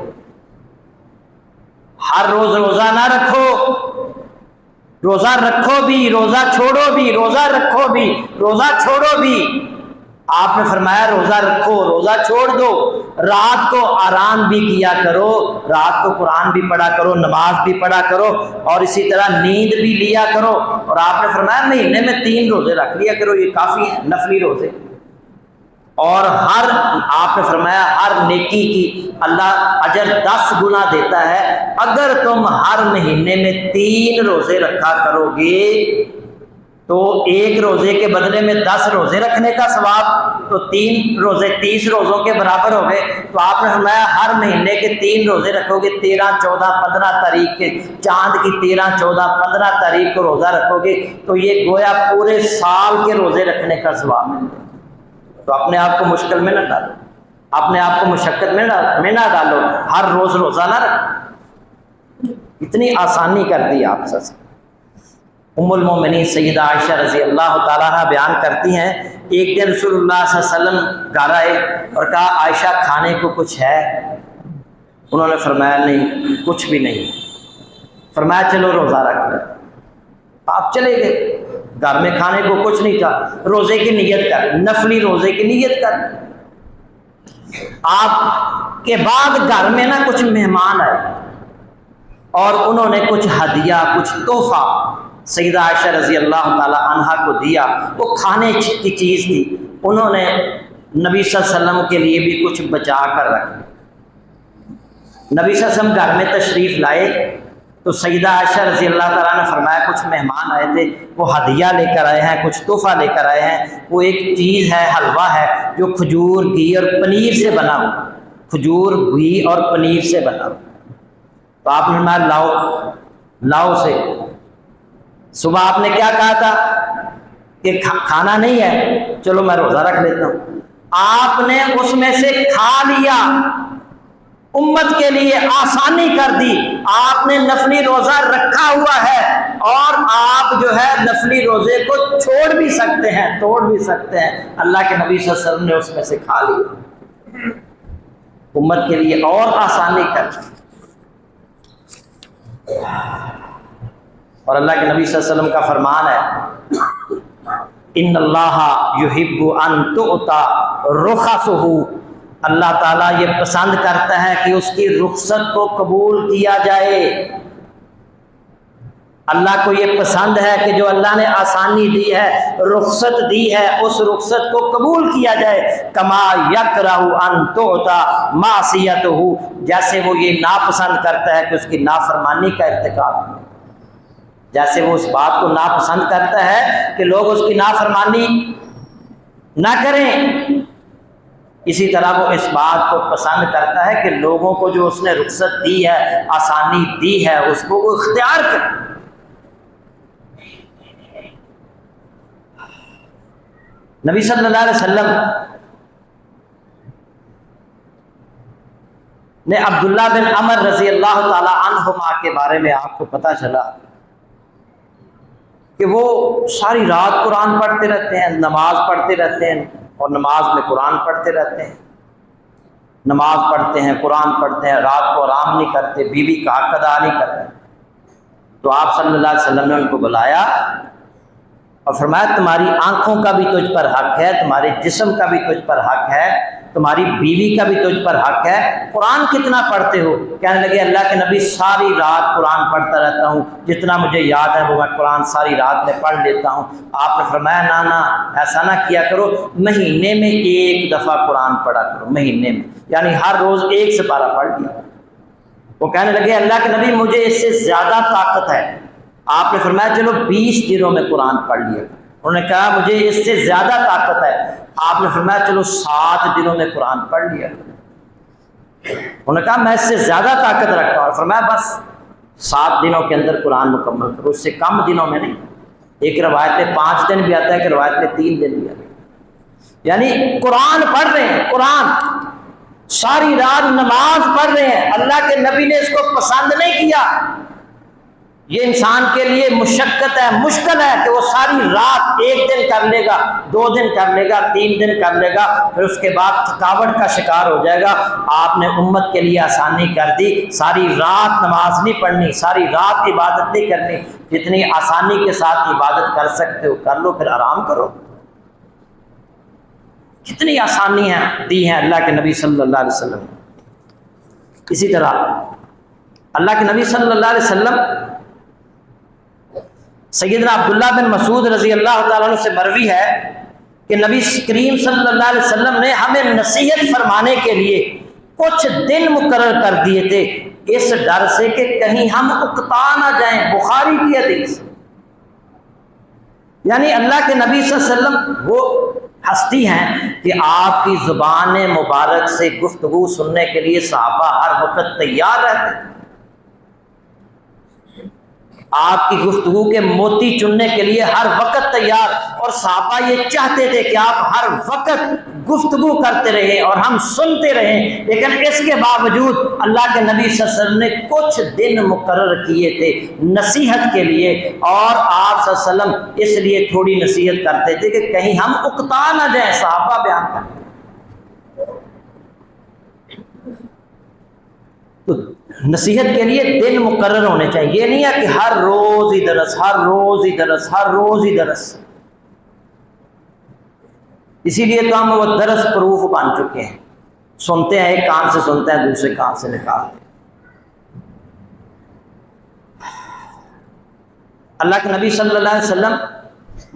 ہر روز روزہ نہ رکھو، روزہ رکھو بھی روزہ چھوڑو بھی، روزہ رکھو بھی روزہ چھوڑو بھی۔ آپ نے فرمایا روزہ رکھو، روزہ چھوڑ دو، رات کو آرام بھی کیا کرو، رات کو قرآن بھی پڑھا کرو، نماز بھی پڑھا کرو، اور اسی طرح نیند بھی لیا کرو۔ اور آپ نے فرمایا مہینے میں 3 روزے رکھ لیا کرو، یہ کافی ہیں نفلی روزے۔ اور آپ نے فرمایا ہر نیکی کی اللہ اجر 10 گنا دیتا ہے، اگر تم ہر مہینے میں 3 روزے رکھا کرو گے تو ایک روزے کے بدلے میں 10 روزے رکھنے کا ثواب، تو 3 روزے 30 روزوں کے برابر ہو گئے۔ تو آپ نے فرمایا ہر مہینے کے 3 روزے رکھو گے، 13، 14، 15 تاریخ کے، چاند کی 13، 14، 15 تاریخ کو روزہ رکھو گے تو یہ گویا پورے سال کے روزے رکھنے کا ثواب ملے گا۔ تو اپنے آپ کو مشکل میں نہ ڈالو، اپنے آپ کو مشقت میں نہ ڈالو، ہر روز روزہ نہ رکھو، اتنی آسانی کر دی آپ سے۔ ام المومنین سیدہ عائشہ رضی اللہ تعالیٰ عنہ بیان کرتی ہیں ایک دن رسول اللہ صلی اللہ علیہ وسلم گھر آئے اور کہا عائشہ کھانے کو کچھ ہے؟ انہوں نے فرمایا نہیں کچھ بھی نہیں۔ فرمایا چلو روزہ رکھ لیں۔ آپ چلے گئے، گھر میں کھانے کو کچھ نہیں تھا، روزے کی نیت کر، نفلی روزے کی نیت کر۔ آپ کے بعد گھر میں نا کچھ مہمان آئے اور انہوں نے کچھ ہدیہ، کچھ تحفہ سیدہ عائشہ رضی اللہ تعالی عنہا کو دیا، وہ کھانے کی چیز تھی، انہوں نے نبی صلی اللہ علیہ وسلم کے لیے بھی کچھ بچا کر رکھا۔ نبی صلی اللہ علیہ وسلم گھر میں تشریف لائے تو سیدہ عائشہ رضی اللہ تعالیٰ نے فرمایا کچھ مہمان آئے تھے، وہ ہدیہ لے کر آئے ہیں، کچھ تحفہ لے کر آئے ہیں، وہ ایک چیز ہے، حلوہ ہے جو کھجور گھی اور پنیر سے بنا ہو، کھجور گھی اور پنیر سے بنا ہو۔ تو آپ نے فرمایا لاؤ سے۔ صبح آپ نے کیا کہا تھا کہ کھانا نہیں ہے، چلو میں روزہ رکھ لیتا ہوں، آپ نے اس میں سے کھا لیا، امت کے لیے آسانی کر دی، آپ نے نفلی روزہ رکھا ہوا ہے اور آپ جو ہے نفلی روزے کو چھوڑ بھی سکتے ہیں، توڑ بھی سکتے ہیں، اللہ کے نبی صلی اللہ علیہ وسلم نے اس میں سے کھا لیا، امت کے لیے اور آسانی کر دی۔ اور اللہ کے نبی صلی اللہ علیہ وسلم کا فرمان ہے ان اللہ یحب ان تؤتی رخصہ، اللہ تعالیٰ یہ پسند کرتا ہے کہ اس کی رخصت کو قبول کیا جائے۔ اللہ کو یہ پسند ہے کہ جو اللہ نے آسانی دی ہے، رخصت دی ہے، اس رخصت کو قبول کیا جائے۔ کما یکرہ ان تعطی معصیتہ، جیسے وہ یہ ناپسند کرتا ہے کہ اس کی نافرمانی کا ارتکاب ہو، جیسے وہ اس بات کو ناپسند کرتا ہے کہ لوگ اس کی نافرمانی نہ کریں، اسی طرح وہ اس بات کو پسند کرتا ہے کہ لوگوں کو جو اس نے رخصت دی ہے، آسانی دی ہے، اس کو وہ اختیار کرے۔ نبی صلی اللہ علیہ وسلم نے عبداللہ بن عمر رضی اللہ تعالی عنہما کے بارے میں آپ کو پتہ چلا کہ وہ ساری رات قرآن پڑھتے رہتے ہیں، نماز پڑھتے رہتے ہیں، اور نماز میں قرآن پڑھتے رہتے ہیں، نماز پڑھتے ہیں، قرآن پڑھتے ہیں، رات کو آرام نہیں کرتے، بیوی کا حق ادا نہیں کرتے۔ تو آپ صلی اللہ علیہ وسلم نے ان کو بلایا اور فرمایا تمہاری آنکھوں کا بھی تجھ پر حق ہے، تمہارے جسم کا بھی تجھ پر حق ہے، تمہاری بیوی کا بھی تجھ پر حق ہے، قرآن کتنا پڑھتے ہو؟ کہنے لگے اللہ کے نبی ساری رات قرآن پڑھتا رہتا ہوں، جتنا مجھے یاد ہے وہ میں قرآن ساری رات میں پڑھ لیتا ہوں۔ آپ نے فرمایا نہ ایسا نہ کیا کرو، مہینے میں ایک دفعہ قرآن پڑھا کرو، مہینے میں، یعنی ہر روز ایک سپارہ پڑھ لیا۔ وہ کہنے لگے اللہ کے نبی مجھے اس سے زیادہ طاقت ہے۔ آپ نے فرمایا چلو 20 دنوں میں قرآن پڑھ لیا۔ انہوں نے کہا مجھے اس سے زیادہ طاقت ہے۔ آپ نے فرمایا چلو 7 دنوں میں قرآن پڑھ لیا۔ انہوں نے کہا میں اس سے زیادہ طاقت رکھتا ہوں، اور فرمایا بس 7 دنوں کے اندر قرآن مکمل کرو، اس سے کم دنوں میں نہیں۔ ایک روایت میں 5 دن بھی آتا ہے، کہ روایت میں 3 دن بھی آتا ہے، یعنی قرآن پڑھ رہے ہیں، قرآن ساری رات نماز پڑھ رہے ہیں۔ اللہ کے نبی نے اس کو پسند نہیں کیا۔ یہ انسان کے لیے مشقت ہے، مشکل ہے کہ وہ ساری رات 1 دن کر لے گا، 2 دن کر لے گا، 3 دن کر لے گا، پھر اس کے بعد تھکاوٹ کا شکار ہو جائے گا۔ آپ نے امت کے لیے آسانی کر دی، ساری رات نماز نہیں پڑھنی، ساری رات عبادت نہیں کرنی، جتنی آسانی کے ساتھ عبادت کر سکتے ہو کر لو، پھر آرام کرو۔ کتنی آسانیاں دی ہیں اللہ کے نبی صلی اللہ علیہ وسلم۔ اسی طرح اللہ کے نبی صلی اللہ علیہ وسلم، سیدنا عبداللہ بن مسعود رضی اللہ تعالیٰ عنہ سے مروی ہے کہ نبی کریم صلی اللہ علیہ وسلم نے ہمیں نصیحت فرمانے کے لیے کچھ دن مقرر کر دیے تھے، اس ڈر سے کہ کہیں ہم اکتا نہ جائیں۔ بخاری کی حدیث، یعنی اللہ کے نبی صلی اللہ علیہ وسلم وہ ہستی ہیں کہ آپ کی زبان مبارک سے گفتگو سننے کے لیے صحابہ ہر وقت تیار رہتے تھے، آپ کی گفتگو کے موتی چننے کے لیے ہر وقت تیار، اور صحابہ یہ چاہتے تھے کہ آپ ہر وقت گفتگو کرتے رہیں اور ہم سنتے رہیں۔ لیکن اس کے باوجود اللہ کے نبی صلی اللہ علیہ وسلم نے کچھ دن مقرر کیے تھے نصیحت کے لیے، اور آپ صلی اللہ علیہ وسلم اس لیے تھوڑی نصیحت کرتے تھے کہ کہیں ہم اکتا نہ جائیں۔ صحابہ بیان کرتے تو نصیحت کے لیے دن مقرر ہونے چاہیے، یہ نہیں ہے کہ ہر روز ہی درس، ہر روز ہی درس، ہر روز ہی درس۔ اسی لیے تو ہم وہ درس پروف بن چکے ہیں، سنتے ہیں، ایک کان سے سنتے ہیں، دوسرے کان سے نکالتے ہیں۔ اللہ کے نبی صلی اللہ علیہ وسلم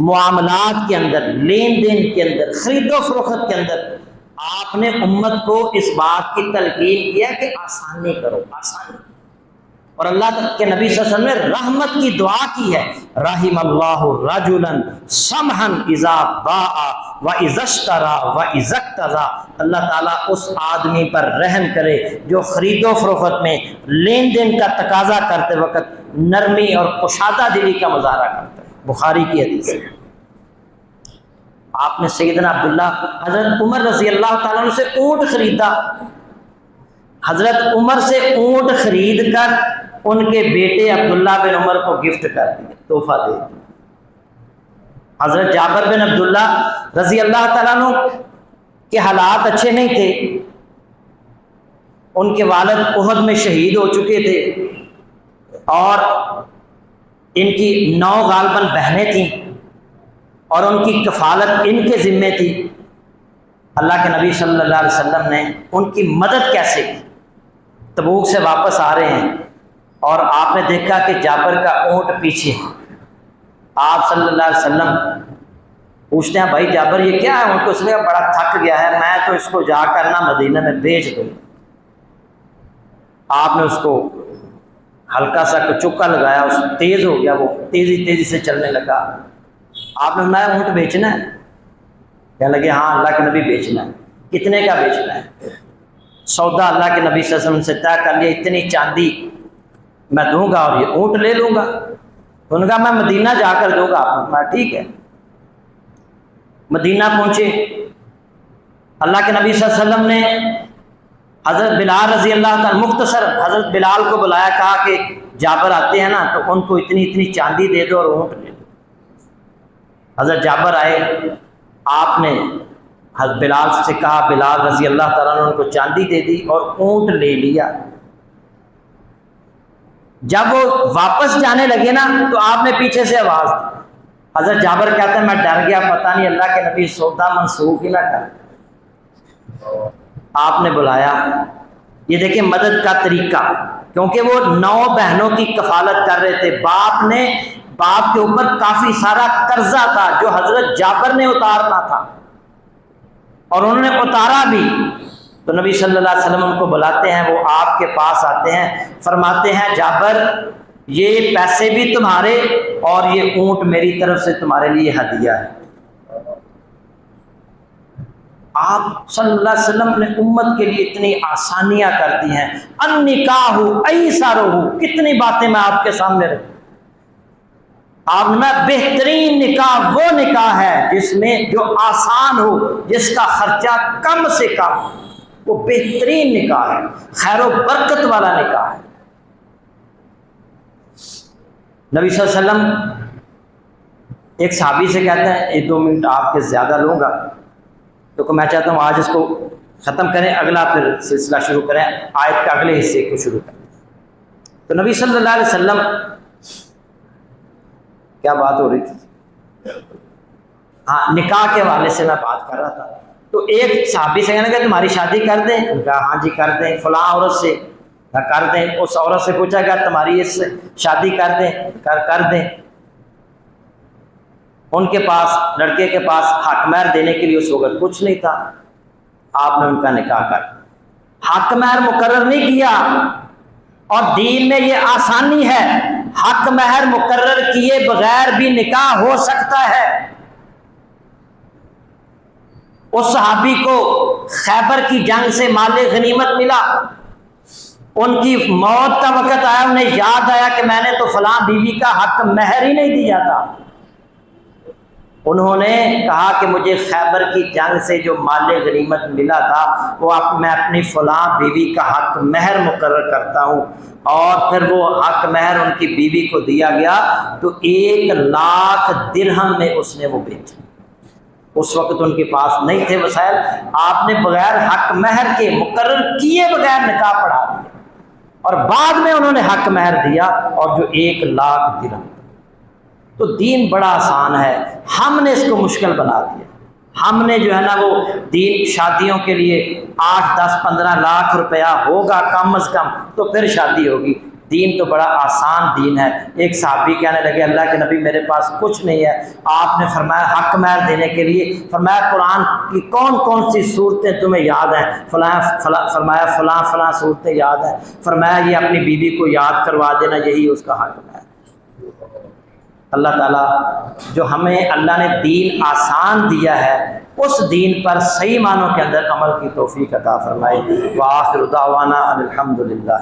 معاملات کے اندر، لین دین کے اندر، خرید و فروخت کے اندر آپ نے امت کو اس بات کی تلقین کیا کہ آسانی کرو، آسانی۔ اور اللہ کے نبی صلی اللہ علیہ وسلم نے رحمت کی دعا کی ہے، رحم اللہ رجلا سمحا اذا باع واذا اشترى واذا اقتضى۔ اللہ تعالیٰ اس آدمی پر رحم کرے جو خرید و فروخت میں لین دین کا تقاضا کرتے وقت نرمی اور کشادہ دلی کا مظاہرہ کرتا ہے۔ بخاری کی حدیث ہے۔ آپ نے سیدنا عبداللہ حضرت عمر رضی اللہ تعالیٰ عنہ سے اونٹ خریدا، حضرت عمر سے اونٹ خرید کر ان کے بیٹے عبداللہ بن عمر کو گفٹ کر دیا، تحفہ دے دیا۔ حضرت جابر بن عبداللہ رضی اللہ تعالیٰ عنہ کے حالات اچھے نہیں تھے، ان کے والد احد میں شہید ہو چکے تھے، اور ان کی 9 غالباً بہنیں تھیں، اور ان کی کفالت ان کے ذمے تھی۔ اللہ کے نبی صلی اللہ علیہ وسلم نے ان کی مدد کیسے کی؟ تبوک سے واپس آ رہے ہیں، اور آپ نے دیکھا کہ جابر کا اونٹ پیچھے، آپ صلی اللہ علیہ وسلم پوچھتے ہیں بھائی جابر یہ کیا ہے؟ ان کو اس نے بڑا تھک گیا ہے، میں تو اس کو جا کر نہ مدینہ میں بیچ دوں۔ آپ نے اس کو ہلکا سا چکا لگایا، اس تیز ہو گیا، وہ تیزی سے چلنے لگا۔ آپ نے فرمایا اونٹ بیچنا ہے؟ کہنے لگے ہاں اللہ کے نبی بیچنا ہے۔ کتنے کا بیچنا ہے؟ سودا اللہ کے نبی صلی اللہ علیہ وسلم سے طے کر لیا، اتنی چاندی میں دوں گا اور یہ اونٹ لے لوں گا۔ انہوں نے کہا میں مدینہ جا کر دوں گا۔ آپ نے کہا ٹھیک ہے۔ مدینہ پہنچے، اللہ کے نبی صلی اللہ علیہ وسلم نے حضرت بلال رضی اللہ تعالیٰ مختصر حضرت بلال کو بلایا، کہا کہ جابر آتے ہیں نا تو ان کو اتنی چاندی دے دو اور اونٹ لے دو۔ حضرت جابر آئے، آپ نے حضرت بلال سے کہا، بلال رضی اللہ تعالیٰ نے ان کو چاندی دے دی اور اونٹ لے لیا۔ جب وہ واپس جانے لگے نا تو آپ نے پیچھے سے آواز دی۔ حضرت جابر کہتے ہیں میں ڈر گیا، پتہ نہیں اللہ کے نبی سودا منسوخ ہی نہ کر۔ آپ نے بلایا، یہ دیکھیں مدد کا طریقہ، کیونکہ وہ 9 بہنوں کی کفالت کر رہے تھے، باپ کے اوپر کافی سارا قرضہ تھا جو حضرت جابر نے اتارنا تھا، اور انہوں نے اتارا بھی۔ تو نبی صلی اللہ علیہ وسلم ان کو بلاتے ہیں، وہ آپ کے پاس آتے ہیں، فرماتے ہیں جابر یہ پیسے بھی تمہارے اور یہ اونٹ میری طرف سے تمہارے لیے ہدیہ ہے۔ آپ صلی اللہ علیہ وسلم نے امت کے لیے اتنی آسانیاں کر دی ہیں۔ النکاح ایسر، کتنی باتیں میں آپ کے سامنے رکھوں۔ آپ میں بہترین نکاح وہ نکاح ہے جس میں جو آسان ہو، جس کا خرچہ کم سے کم، وہ بہترین نکاح ہے، خیر و برکت والا نکاح ہے۔ نبی صلی اللہ علیہ وسلم ایک صحابی سے کہتے ہیں 1-2 منٹ آپ کے زیادہ لوں گا، تو میں چاہتا ہوں آج اس کو ختم کریں، اگلا پھر سلسلہ شروع کریں، آیت کا اگلے حصے کو شروع کریں۔ تو نبی صلی اللہ علیہ وسلم، کیا بات ہو رہی تھی؟ ہاں نکاح کے حوالے سے میں بات کر رہا تھا۔ تو ایک صحابی سے کہنے لگا تمہاری شادی کر دیں؟ کہا ہاں جی کر دیں، فلاں عورت سے کر دیں۔ اس عورت سے پوچھا گیا تمہاری اس سے شادی کر دیں؟ کر دیں۔ ان کے پاس، لڑکے کے پاس حق مہر دینے کے لیے اس وقت کچھ نہیں تھا، آپ نے ان کا نکاح کر حق مہر مقرر نہیں کیا۔ اور دین میں یہ آسانی ہے، حق مہر مقرر کیے بغیر بھی نکاح ہو سکتا ہے۔ اس صحابی کو خیبر کی جنگ سے مال غنیمت ملا، ان کی موت کا وقت آیا، انہیں یاد آیا کہ میں نے تو فلاں بیوی کا حق مہر ہی نہیں دیا تھا۔ انہوں نے کہا کہ مجھے خیبر کی جنگ سے جو مال غنیمت ملا تھا وہ میں اپنی فلاں بیوی کا حق مہر مقرر کرتا ہوں۔ اور پھر وہ حق مہر ان کی بیوی کو دیا گیا، تو 1 لاکھ درہم میں اس نے وہ بیچا۔ اس وقت ان کے پاس نہیں تھے وسائل، آپ نے بغیر حق مہر کے مقرر کیے بغیر نکاح پڑھا دیا، اور بعد میں انہوں نے حق مہر دیا، اور جو 1 لاکھ درہم۔ تو دین بڑا آسان ہے، ہم نے اس کو مشکل بنا دیا۔ ہم نے جو ہے نا وہ دین شادیوں کے لیے 8, 10, 15 لاکھ روپیہ ہوگا کم از کم تو پھر شادی ہوگی۔ دین تو بڑا آسان دین ہے۔ ایک صحابی کہنے لگے اللہ کے نبی میرے پاس کچھ نہیں ہے، آپ نے فرمایا حق مہر دینے کے لیے، فرمایا قرآن کی کون کون سی صورتیں تمہیں یاد ہیں؟ فرمایا فلاں صورتیں یاد ہیں۔ فرمایا یہ اپنی بیوی کو یاد کروا دینا، یہی اس کا حق ہے۔ اللہ تعالیٰ جو ہمیں اللہ نے دین آسان دیا ہے، اس دین پر صحیح معنوں کے اندر عمل کی توفیق عطا فرمائے۔ وآخر دعوانا الحمدللہ۔